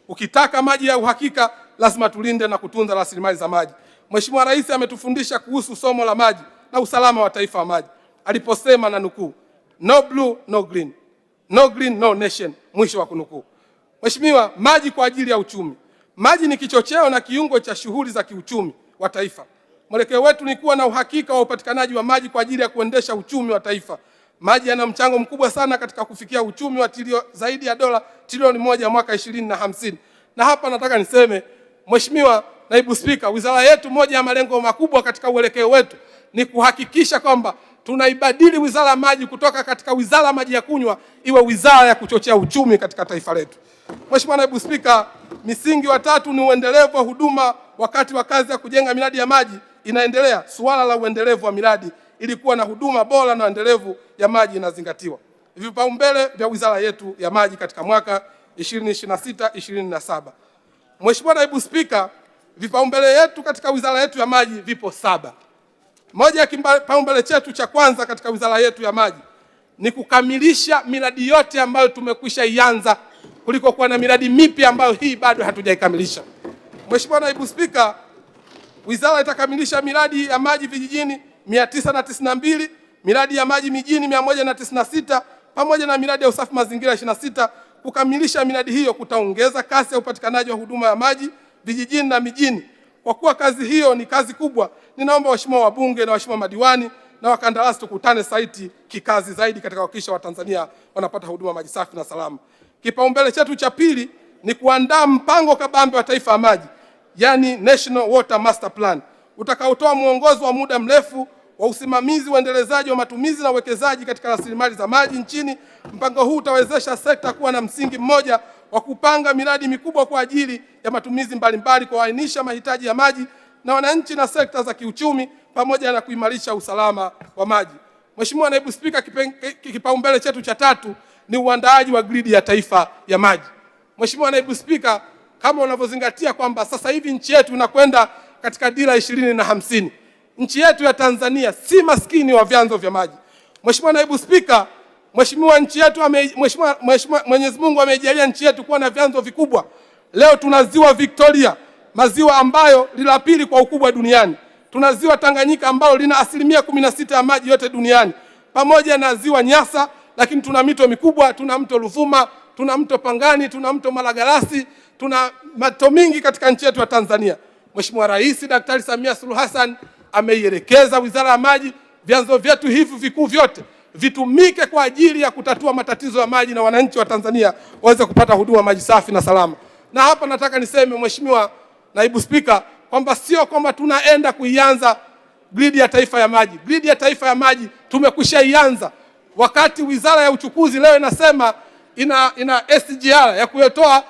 Ukitaka maji ya uhakika, lazima tulinde na kutunza rasilimali za maji. Mheshimiwa Rais ametufundisha kuhusu somo la maji na usalama wa taifa wa maji aliposema, na nukuu, no blue no green, no green no nation, mwisho wa kunukuu. Mheshimiwa, maji kwa ajili ya uchumi. Maji ni kichocheo na kiungo cha shughuli za kiuchumi wa taifa. Mwelekeo wetu ni kuwa na uhakika wa upatikanaji wa maji kwa ajili ya kuendesha uchumi wa taifa. Maji yana mchango mkubwa sana katika kufikia uchumi wa zaidi ya dola trilioni 1 mwaka 2050. Na hapa nataka niseme, Mheshimiwa Naibu Spika, wizara yetu, moja ya malengo makubwa katika uelekeo wetu ni kuhakikisha kwamba tunaibadili wizara ya maji kutoka katika wizara ya maji ya kunywa iwe wizara ya kuchochea uchumi katika taifa letu. Mheshimiwa Naibu Spika, misingi wa tatu ni uendelevu wa huduma wakati wa kazi ya kujenga miradi ya maji inaendelea. Suala la uendelevu wa miradi ili kuwa na huduma bora na endelevu ya maji inazingatiwa. Vipaumbele vya wizara yetu ya maji katika mwaka 2026-2027. Mheshimiwa Naibu Spika, vipaumbele yetu katika wizara yetu ya maji vipo 7. Moja ya kipaumbele chetu cha kwanza katika wizara yetu ya maji ni kukamilisha miradi yote ambayo tumekwisha ianza, kuliko kuwa na miradi mipya ambayo hii bado hatujaikamilisha. Mheshimiwa Naibu Spika, wizara itakamilisha miradi ya maji vijijini 992, miradi ya maji mijini 196, pamoja na miradi ya usafi mazingira 26. Kukamilisha miradi hiyo kutaongeza kasi ya upatikanaji wa huduma ya maji vijijini na mijini. Kwa kuwa kazi hiyo ni kazi kubwa, ninaomba waheshimiwa wabunge na waheshimiwa madiwani na wakandarasi tukutane saiti kikazi zaidi katika kuhakikisha Watanzania wanapata huduma maji safi na salama. Kipaumbele chetu cha pili ni kuandaa mpango kabambe wa taifa wa maji, yani National Water Master Plan, utakaotoa mwongozo wa muda mrefu wa usimamizi, uendelezaji wa matumizi na uwekezaji katika rasilimali za maji nchini. Mpango huu utawezesha sekta kuwa na msingi mmoja wa kupanga miradi mikubwa kwa ajili ya matumizi mbalimbali, kuainisha mahitaji ya maji na wananchi na sekta za kiuchumi, pamoja na kuimarisha usalama wa maji. Mheshimiwa Naibu Spika, kipaumbele chetu cha tatu ni uandaaji wa gridi ya taifa ya maji. Mheshimiwa Naibu Spika, kama unavyozingatia kwamba sasa hivi nchi yetu inakwenda katika dira 2050. Nchi yetu ya Tanzania si maskini wa vyanzo vya maji. Mheshimiwa Naibu Spika, nchi yetu Mwenyezi Mungu ameijalia nchi yetu kuwa na vyanzo vikubwa. Leo tuna ziwa Victoria, maziwa ambayo ni la pili kwa ukubwa duniani. Tuna ziwa Tanganyika ambalo lina 16% ya maji yote duniani, pamoja na ziwa Nyasa, lakini tuna mito mikubwa, tuna mto Ruvuma, tuna mto Pangani, tuna mto Malagarasi, tuna mito mingi katika nchi yetu ya Tanzania. Mheshimiwa Rais Daktari Samia Suluhu Hassan ameielekeza Wizara ya Maji, vyanzo vyetu hivi vikuu vyote vitumike kwa ajili ya kutatua matatizo ya maji na wananchi wa Tanzania waweze kupata huduma maji safi na salama. Na hapa nataka niseme Mheshimiwa Naibu Spika kwamba sio kwamba tunaenda kuianza gridi ya taifa ya maji. Gridi ya taifa ya maji tumekushaianza. Wakati Wizara ya Uchukuzi leo inasema ina SGR ya kutoa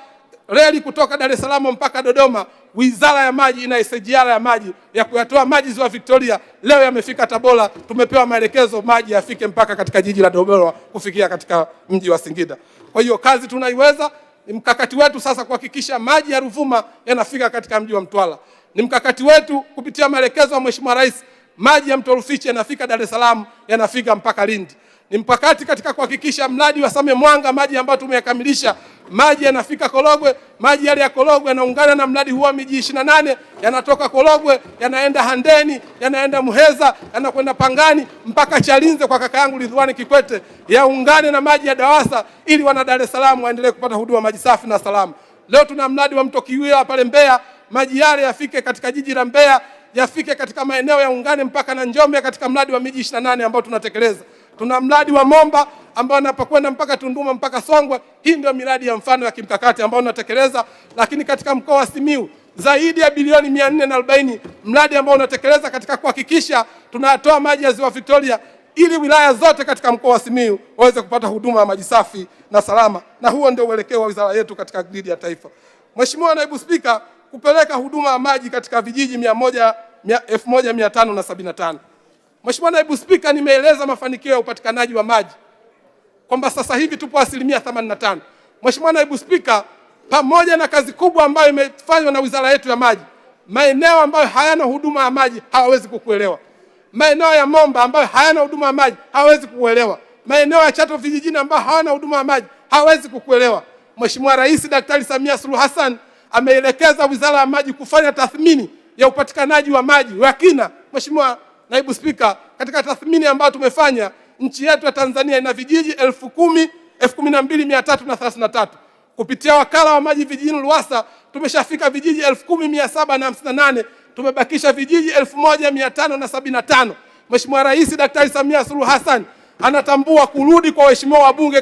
reli kutoka Dar es Salaam mpaka Dodoma, Wizara ya Maji ina SGR ya maji ya kuyatoa maji ziwa Victoria. Leo yamefika Tabora, tumepewa maelekezo maji yafike mpaka katika jiji la Dodoma kufikia katika mji wa Singida. Kwa hiyo kazi tunaiweza. Ni mkakati wetu sasa kuhakikisha maji ya Ruvuma yanafika katika mji wa Mtwara. Ni mkakati wetu kupitia maelekezo ya Mheshimiwa Rais, maji ya Mto Rufiji yanafika Dar es Salaam, yanafika mpaka Lindi. Ni mkakati katika kuhakikisha mradi wa Same Mwanga, maji ambayo tumeyakamilisha, maji yanafika Korogwe, maji yale ya Korogwe yanaungana na mradi huo miji 28, yanatoka Korogwe, yanaenda Handeni, yanaenda Muheza, yanakwenda Pangani mpaka Chalinze kwa kaka yangu Ridhiwani Kikwete, yaungane na maji ya Dawasa ili wana Dar es Salaam waendelee kupata huduma maji safi na salama. Leo tuna mradi wa Mto Kiwira pale Mbeya, maji yale yafike katika jiji la Mbeya, yafike katika maeneo ya ungane mpaka na Njombe katika mradi wa miji 28 ambao tunatekeleza. Tuna mradi wa Momba ambao unapokwenda mpaka Tunduma mpaka Songwe. Hii ndio miradi ya mfano ya kimkakati ambao tunatekeleza. Lakini katika mkoa wa Simiyu zaidi ya bilioni 440 mradi ambao unatekeleza katika kuhakikisha tunatoa maji ya ziwa Victoria ili wilaya zote katika mkoa wa Simiyu waweze kupata huduma ya maji safi na salama, na huo ndio uelekeo wa wizara yetu katika gridi ya taifa. Mheshimiwa Naibu Spika, kupeleka huduma ya maji katika vijiji 1575. Mheshimiwa Naibu Spika, nimeeleza mafanikio ya upatikanaji wa maji kwamba sasa hivi tupo 85%. Mheshimiwa Naibu Spika, pamoja na kazi kubwa ambayo imefanywa na wizara yetu ya maji, maeneo ambayo hayana huduma ya maji hawawezi kukuelewa. Maeneo ya Momba ambayo hayana huduma ya maji hawawezi kukuelewa. Maeneo ya Chato vijijini ambayo hawana huduma ya maji hawawezi kukuelewa. Mheshimiwa Rais Daktari Samia Suluhu Hassan ameelekeza Wizara ya Maji kufanya tathmini ya upatikanaji wa maji wa kina. Mheshimiwa Naibu Spika, katika tathmini ambayo tumefanya, nchi yetu ya Tanzania ina vijiji 12,333. Kupitia wakala wa maji vijijini RUWASA tumeshafika vijiji 10,758, tumebakisha vijiji 1,575. Mheshimiwa Rais Daktari Samia Suluhu Hassan anatambua kurudi kwa waheshimiwa wabunge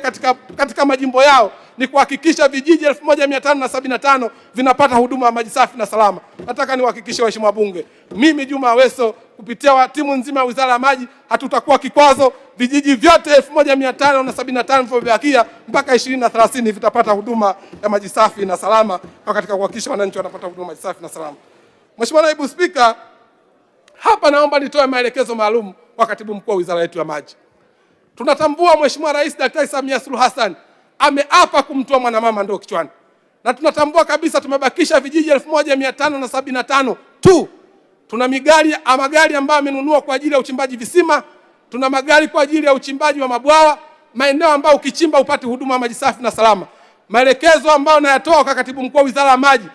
katika majimbo yao ni kuhakikisha vijiji 1,575 vinapata huduma ya maji safi na salama. Nataka niwahakikishie waheshimiwa wabunge, mimi Juma Aweso kupitia timu nzima ya Wizara ya Maji hatutakuwa kikwazo. Vijiji vyote 1,575 vilivyobakia mpaka 2030 vitapata huduma ya maji safi na salama katika kuhakikisha wananchi wanapata huduma ya maji safi na salama. Mheshimiwa Naibu Spika, hapa naomba nitoe maelekezo maalum kwa Katibu Mkuu wa Wizara yetu ya Maji. Tunatambua Mheshimiwa Rais Daktari Samia Suluhu Hassan ameapa kumtoa mwanamama ndoo kichwani. Na tunatambua kabisa tumebakisha vijiji 1,575 tu. Tuna magari ambayo amenunua kwa ajili ya uchimbaji visima, tuna magari kwa ajili ya uchimbaji wa mabwawa, maeneo ambayo ukichimba upate huduma ya maji safi na salama. Maelekezo ambayo nayatoa kwa Katibu Mkuu wa Wizara ya Maji,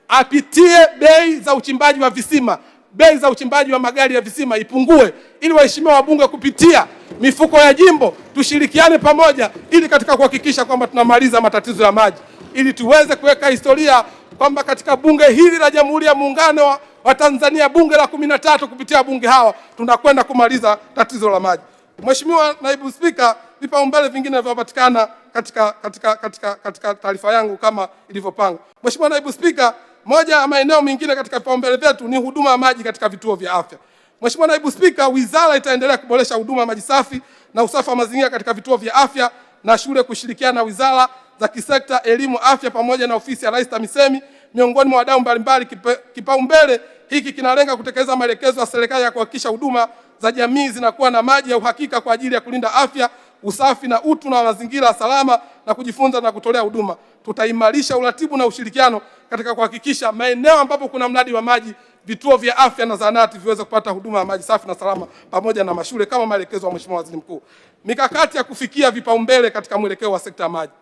apitie bei za uchimbaji wa visima, bei za uchimbaji wa magari ya visima ipungue, ili waheshimiwa wabunge kupitia mifuko ya jimbo tushirikiane pamoja ili katika kuhakikisha kwamba tunamaliza matatizo ya maji, ili tuweze kuweka historia kwamba katika bunge hili la Jamhuri ya Muungano wa Tanzania, bunge la 13, kupitia bunge hawa tunakwenda kumaliza tatizo la maji. Mheshimiwa Naibu Spika, vipaumbele vingine vinavyopatikana katika taarifa yangu kama ilivyopangwa. Mheshimiwa Naibu Spika, moja ya maeneo mengine katika vipaumbele vyetu ni huduma ya maji katika vituo vya afya. Mheshimiwa Naibu Spika, wizara itaendelea kuboresha huduma ya maji safi na usafi wa mazingira katika vituo vya afya na shule, kushirikiana na wizara za kisekta, elimu, afya pamoja na ofisi ya Rais TAMISEMI miongoni mwa wadau mbalimbali. Kipaumbele hiki kinalenga kutekeleza maelekezo ya serikali ya kuhakikisha huduma za jamii zinakuwa na maji ya uhakika kwa ajili ya kulinda afya, usafi na utu na mazingira salama na kujifunza na kutolea huduma. Tutaimarisha uratibu na ushirikiano katika kuhakikisha maeneo ambapo kuna mradi wa maji, vituo vya afya na zahanati viweze kupata huduma ya maji safi na salama pamoja na mashule kama maelekezo ya Mheshimiwa Waziri Mkuu. Mikakati ya kufikia vipaumbele katika mwelekeo wa sekta ya maji.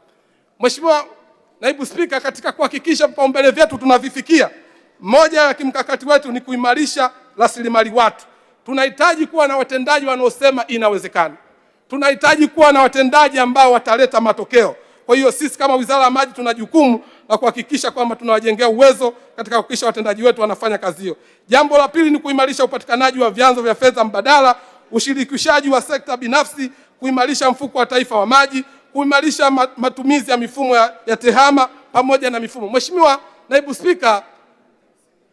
Mheshimiwa Naibu Spika, katika kuhakikisha vipaumbele vyetu tunavifikia, moja ya kimkakati wetu ni kuimarisha rasilimali watu. Tunahitaji kuwa na watendaji wanaosema inawezekana. Tunahitaji kuwa na watendaji ambao wataleta matokeo. Kwa hiyo sisi kama Wizara ya Maji tuna jukumu la kuhakikisha kwamba tunawajengea uwezo katika kuhakikisha watendaji wetu wanafanya kazi hiyo. Jambo la pili ni kuimarisha upatikanaji wa vyanzo vya fedha mbadala, ushirikishaji wa sekta binafsi, kuimarisha mfuko wa taifa wa maji, kuimarisha matumizi ya mifumo ya tehama pamoja na mifumo. Mheshimiwa Naibu Spika,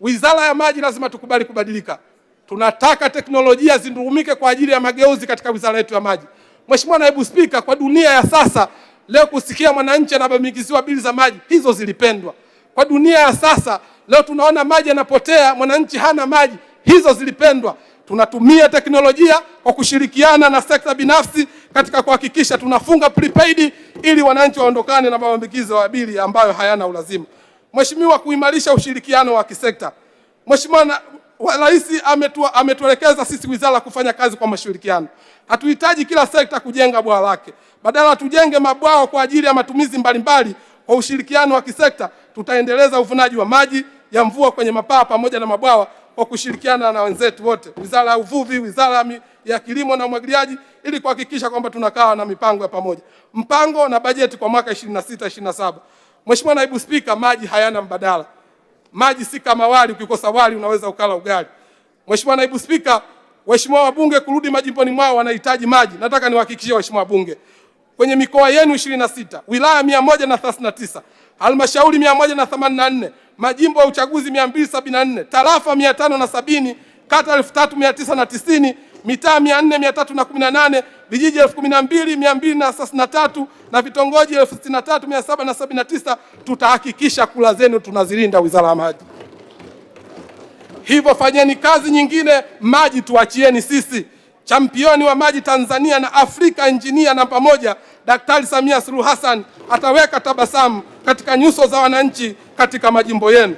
Wizara ya Maji lazima tukubali kubadilika. Tunataka teknolojia zindumike kwa ajili ya mageuzi katika wizara yetu ya maji. Mheshimiwa Naibu Spika, kwa dunia ya sasa leo kusikia mwananchi anabamikiziwa bili za maji, hizo zilipendwa. Kwa dunia ya sasa leo tunaona maji yanapotea, mwananchi hana maji, hizo zilipendwa. Tunatumia teknolojia kwa kushirikiana na sekta binafsi katika kuhakikisha tunafunga prepaid ili wananchi waondokane na mabambikizo ya bili ambayo hayana ulazima. Mheshimiwa, kuimarisha ushirikiano wa kisekta. Mheshimiwa Rais ametuelekeza sisi wizara kufanya kazi kwa mashirikiano. Hatuhitaji kila sekta kujenga bwawa lake. Badala tujenge mabwawa kwa ajili ya matumizi mbalimbali. Kwa ushirikiano wa kisekta tutaendeleza uvunaji wa maji ya mvua kwenye mapaa pamoja na mabwawa kwa kushirikiana na wenzetu wote, Wizara ya Uvuvi, Wizara ya Kilimo na Umwagiliaji, ili kuhakikisha kwamba tunakaa na mipango ya pamoja. Mpango na bajeti kwa mwaka 26-27. Mheshimiwa Naibu Spika, maji hayana mbadala. Maji si kama wali, ukikosa wali unaweza ukala ugali. Mheshimiwa Naibu Spika, waheshimiwa wabunge kurudi majimboni mwao wanahitaji maji. Nataka niwahakikishie waheshimiwa wabunge, kwenye mikoa yenu 26, wilaya 139, halmashauri 184, majimbo ya uchaguzi 274, tarafa 570, kata 3990, mitaa 4318, vijiji 12233 na vitongoji 63779. Tutahakikisha kula zenu tunazilinda Wizara ya Maji. Hivyo fanyeni kazi nyingine, maji tuachieni sisi. Championi wa maji Tanzania na Afrika, injinia namba 1 Daktari Samia Suluhu Hassan ataweka tabasamu katika nyuso za wananchi katika majimbo yenu.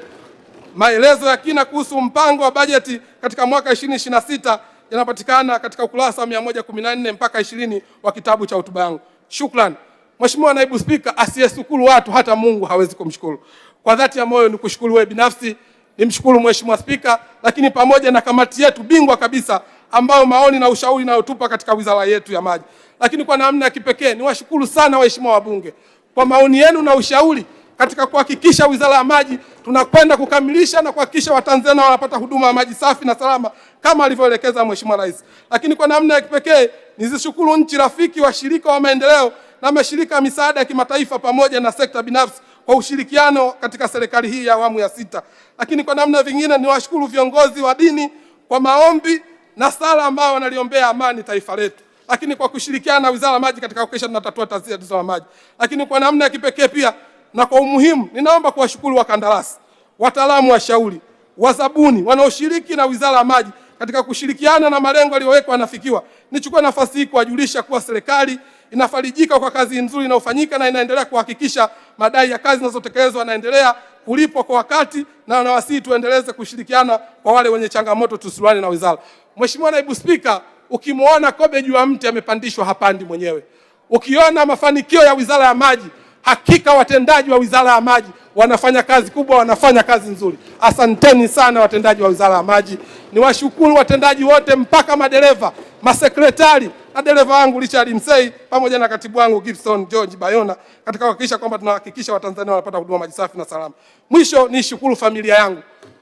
Maelezo ya kina kuhusu mpango wa bajeti katika mwaka 2026 yanapatikana katika ukurasa wa 114 mpaka 20 wa kitabu cha hotuba yangu. Shukrani. Mheshimiwa Naibu Spika, asiyeshukuru watu hata Mungu hawezi kumshukuru. Kwa dhati ya moyo nikushukuru wewe binafsi, nimshukuru Mheshimiwa Spika, lakini pamoja na kamati yetu bingwa kabisa ambao maoni na ushauri nayotupa katika wizara yetu ya maji. Lakini kwa namna ya kipekee niwashukuru sana waheshimiwa wabunge kwa maoni yenu na ushauri katika kuhakikisha Wizara ya Maji tunakwenda kukamilisha na kuhakikisha Watanzania wanapata huduma ya maji safi na salama kama alivyoelekeza Mheshimiwa Rais. Lakini kwa namna ya kipekee nizishukuru nchi rafiki, washirika wa maendeleo na mashirika ya misaada ya kimataifa pamoja na sekta binafsi kwa ushirikiano katika serikali hii ya awamu ya 6. Lakini kwa namna vingine niwashukuru viongozi wa dini kwa maombi na sala ambao wanaliombea amani taifa letu. Lakini kwa kushirikiana na Wizara ya Maji katika kuhakikisha tunatatua tatizo la maji. Lakini kwa namna ya kipekee pia na kwa umuhimu ninaomba kuwashukuru wakandarasi, wataalamu wa shauri, wazabuni wanaoshiriki na Wizara ya Maji katika kushirikiana na malengo yaliyowekwa yanafikiwa. Nichukue nafasi hii kuwajulisha kuwa serikali inafarijika kwa kazi nzuri inayofanyika na inaendelea kuhakikisha madai ya kazi zinazotekelezwa yanaendelea kulipwa kwa wakati, na nawasihi tuendeleze kushirikiana kwa wale wenye changamoto tusiluane na wizara. Mheshimiwa Naibu Spika, ukimwona kobe juu ya mti amepandishwa hapandi mwenyewe. Ukiona mafanikio ya Wizara ya Maji, hakika watendaji wa Wizara ya Maji wanafanya kazi kubwa, wanafanya kazi nzuri. Asanteni sana watendaji wa Wizara ya Maji. Niwashukuru watendaji wote mpaka madereva, masekretari na dereva wangu Richard Msei pamoja na katibu wangu Gibson George Bayona katika kuhakikisha kwamba tunahakikisha Watanzania wanapata huduma maji safi na salama. Mwisho nishukuru familia yangu.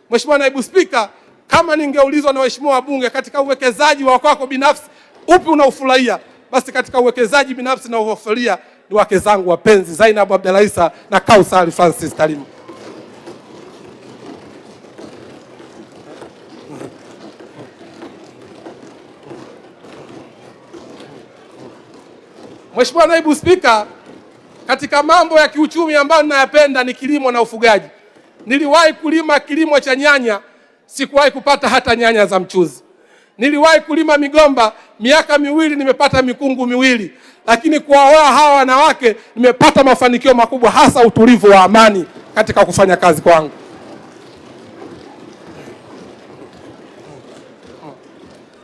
Mheshimiwa Naibu Spika, kama ningeulizwa na waheshimiwa wabunge katika uwekezaji wa kwako binafsi upi unaufurahia, basi katika uwekezaji binafsi na ufurahia ni wake zangu wapenzi Zainab Abdalaisa na Kausari Francis Kalimu. Mheshimiwa Naibu Spika, katika mambo ya kiuchumi ambayo ninayapenda ni kilimo na ufugaji. Niliwahi kulima kilimo cha nyanya, sikuwahi kupata hata nyanya za mchuzi. Niliwahi kulima migomba, miaka miwili nimepata mikungu miwili, lakini kuwaoa hawa wanawake nimepata mafanikio makubwa, hasa utulivu wa amani katika kufanya kazi kwangu.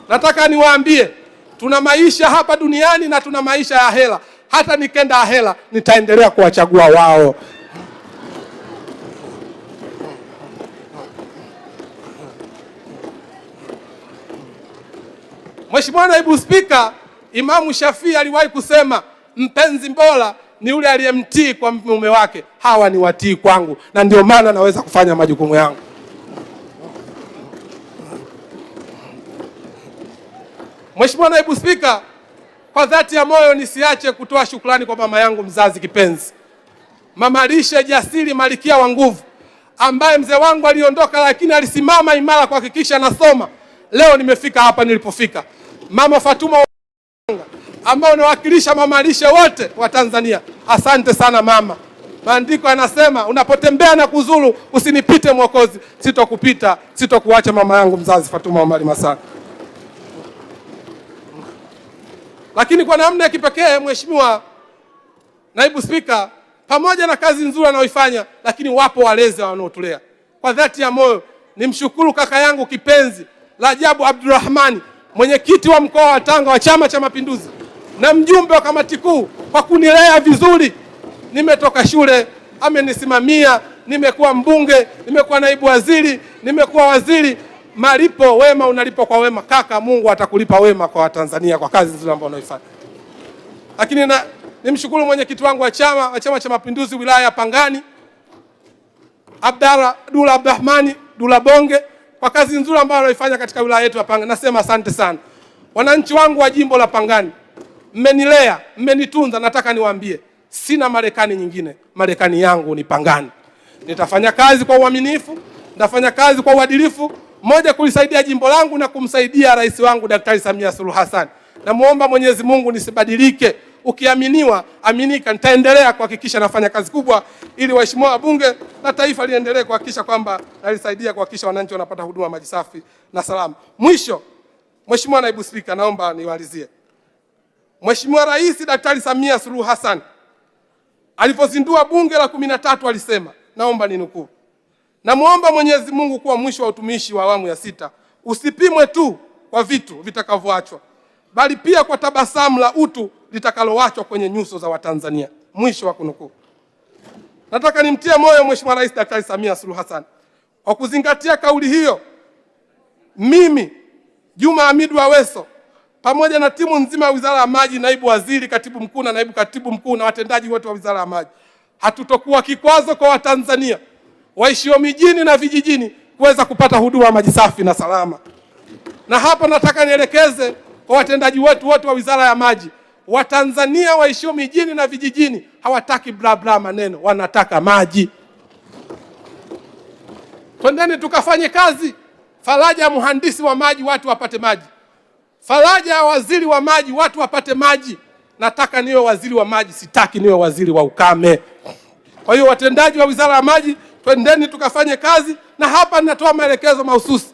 Nataka niwaambie, tuna maisha hapa duniani na tuna maisha ya ahera. Hata nikenda ahera nitaendelea kuwachagua wao. Mheshimiwa Naibu Spika, Imamu Shafii aliwahi kusema mpenzi bora ni yule aliyemtii kwa mume wake. Hawa ni watii kwangu na ndio maana naweza kufanya majukumu yangu. Mheshimiwa Naibu Spika, kwa dhati ya moyo nisiache kutoa shukrani kwa mama yangu mzazi kipenzi, Mama Lishe Jasiri, Malkia wa nguvu, ambaye mzee wangu aliondoka lakini alisimama imara kuhakikisha nasoma. Leo nimefika hapa nilipofika. Mama Fatuma ambao unawakilisha mama lishe wote wa Tanzania. Asante sana mama. Maandiko yanasema unapotembea na kuzuru usinipite Mwokozi. Sitokupita, sitokuacha mama yangu mzazi Fatuma Omar Masaka. Lakini kwa namna ya kipekee Mheshimiwa Naibu Spika, pamoja na kazi nzuri anayoifanya, lakini wapo walezi wanaotulea. Kwa dhati ya moyo nimshukuru kaka yangu kipenzi Rajabu Abdurrahmani, mwenyekiti wa mkoa wa Tanga wa Chama cha Mapinduzi na mjumbe wa kamati kuu kwa kunilea vizuri. Nimetoka shule, amenisimamia, nimekuwa mbunge, nimekuwa naibu waziri, nimekuwa waziri. Malipo wema unalipo kwa wema. Kaka, Mungu atakulipa wema kwa Watanzania kwa kazi nzuri ambayo unaifanya. Lakini nimshukuru mwenyekiti wangu wa Chama cha Mapinduzi wilaya ya Pangani, Dula Abdurrahmani Dula Bonge, kwa kazi nzuri ambayo anaifanya katika wilaya yetu ya Pangani. Nasema asante sana. Wananchi wangu wa jimbo la Pangani, mmenilea, mmenitunza. Nataka niwaambie, sina Marekani nyingine. Marekani yangu ni Pangani. Nitafanya kazi kwa uaminifu, nitafanya kazi kwa uadilifu, moja kulisaidia jimbo langu na kumsaidia rais wangu Daktari Samia Suluhu Hassan. Namuomba Mwenyezi Mungu nisibadilike. Ukiaminiwa, aminika. Nitaendelea kuhakikisha nafanya kazi kubwa ili waheshimiwa wabunge na taifa liendelee kuhakikisha kwamba nalisaidia kuhakikisha wananchi wanapata huduma maji safi na salama. Mwisho, Mheshimiwa Naibu Spika, naomba niwalizie. Mheshimiwa Rais Daktari Samia Suluhu Hassan alipozindua bunge la 13 alisema, naomba ninukuu: namuomba Mwenyezi Mungu kuwa mwisho wa utumishi wa awamu ya 6 usipimwe tu kwa vitu vitakavyoachwa, bali pia kwa tabasamu la utu litakaloachwa kwenye nyuso za Watanzania. Mwisho wa kunukuu. Nataka nimtie moyo Mheshimiwa Rais Daktari Samia Suluhu Hassan. Kwa kuzingatia kauli hiyo, mimi Juma Hamidu Aweso pamoja na timu nzima ya Wizara ya Maji, naibu waziri, katibu mkuu na naibu katibu mkuu na watendaji wote wa Wizara ya Maji, hatutokuwa kikwazo kwa Watanzania waishio mijini na vijijini kuweza kupata huduma maji safi na salama. Na hapa nataka nielekeze kwa watendaji wetu wote wa Wizara ya Maji, Watanzania waishio mijini na vijijini hawataki bla bla maneno, wanataka maji. Twendeni tukafanye kazi. Faraja ya mhandisi wa maji, watu wapate maji. Faraja ya waziri wa maji, watu wapate maji. Nataka niwe waziri wa maji, sitaki niwe waziri wa ukame. Kwa hiyo watendaji wa Wizara ya Maji, twendeni tukafanye kazi. Na hapa ninatoa maelekezo mahususi.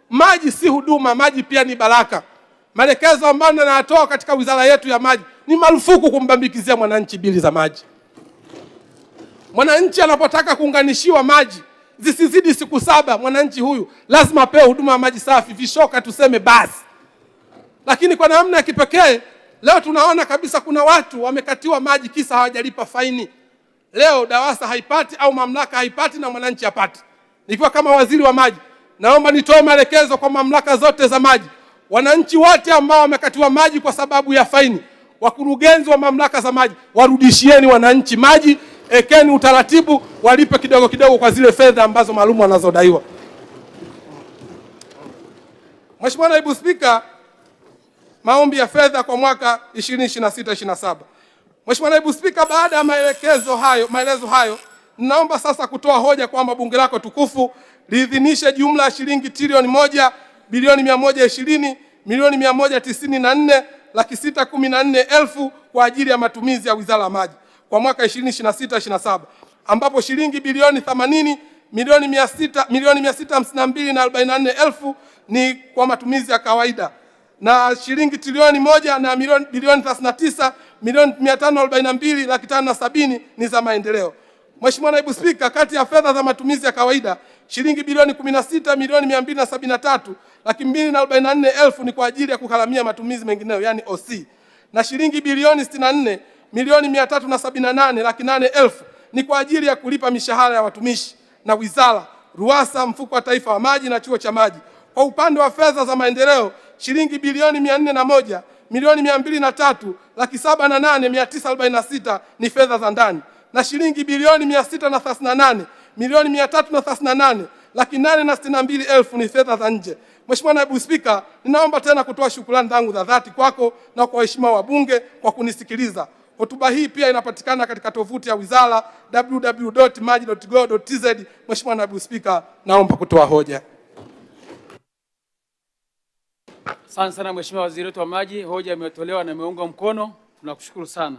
Maji si huduma, maji pia ni baraka. Maelekezo ambayo ninatoa katika wizara yetu ya maji ni marufuku kumbambikizia mwananchi bili za maji. Mwananchi anapotaka kuunganishiwa maji zisizidi siku 7, mwananchi huyu lazima apewe huduma ya maji safi. Vishoka tuseme basi. Lakini kwa namna ya kipekee leo tunaona kabisa kuna watu wamekatiwa maji kisa hawajalipa faini. Leo DAWASA haipati au mamlaka haipati na mwananchi hapati. Nikiwa kama waziri wa maji, naomba nitoe maelekezo kwa mamlaka zote za maji. Wananchi wote ambao wamekatiwa maji kwa sababu ya faini, wakurugenzi wa mamlaka za maji, warudishieni wananchi maji. Ekeni utaratibu, walipe kidogo kidogo kwa zile fedha ambazo maalum wanazodaiwa. Mheshimiwa Naibu Spika, maombi ya fedha kwa mwaka 2026/27. Mheshimiwa Naibu Spika, baada ya maelezo hayo, ninaomba sasa kutoa hoja kwamba bunge lako tukufu liidhinishe jumla ya shilingi trilioni 1 bilioni 120 milioni 194,614,000 kwa ajili ya matumizi ya Wizara ya Maji kwa mwaka 2026/27, ambapo shilingi bilioni 80 milioni 652,044,000 ni kwa matumizi ya kawaida, na shilingi trilioni 1 na bilioni 39 milioni 542,570 ni za maendeleo. Mheshimiwa Naibu Spika, kati ya fedha za matumizi ya kawaida shilingi bilioni 16 milioni 273,244,000 ni kwa ajili ya kugharamia matumizi mengineyo yani OC, na shilingi bilioni 64 milioni 378,800,000 ni kwa ajili ya kulipa mishahara ya watumishi na wizara, RUWASA, mfuko wa taifa wa maji na chuo cha maji. Kwa upande wa fedha za maendeleo shilingi bilioni 401 milioni 203,708,946 ni fedha za ndani, na shilingi bilioni 638 milioni 338,862,000 ni fedha za nje. Mheshimiwa Naibu Spika, ninaomba tena kutoa shukrani zangu za dhati kwako na kwa waheshimiwa wabunge kwa kunisikiliza. Hotuba hii pia inapatikana katika tovuti ya wizara www.maji.go.tz. Mheshimiwa Naibu Spika, naomba kutoa hoja. Asante sana Mheshimiwa Waziri wetu wa Maji, hoja imetolewa na imeungwa mkono. Tunakushukuru sana.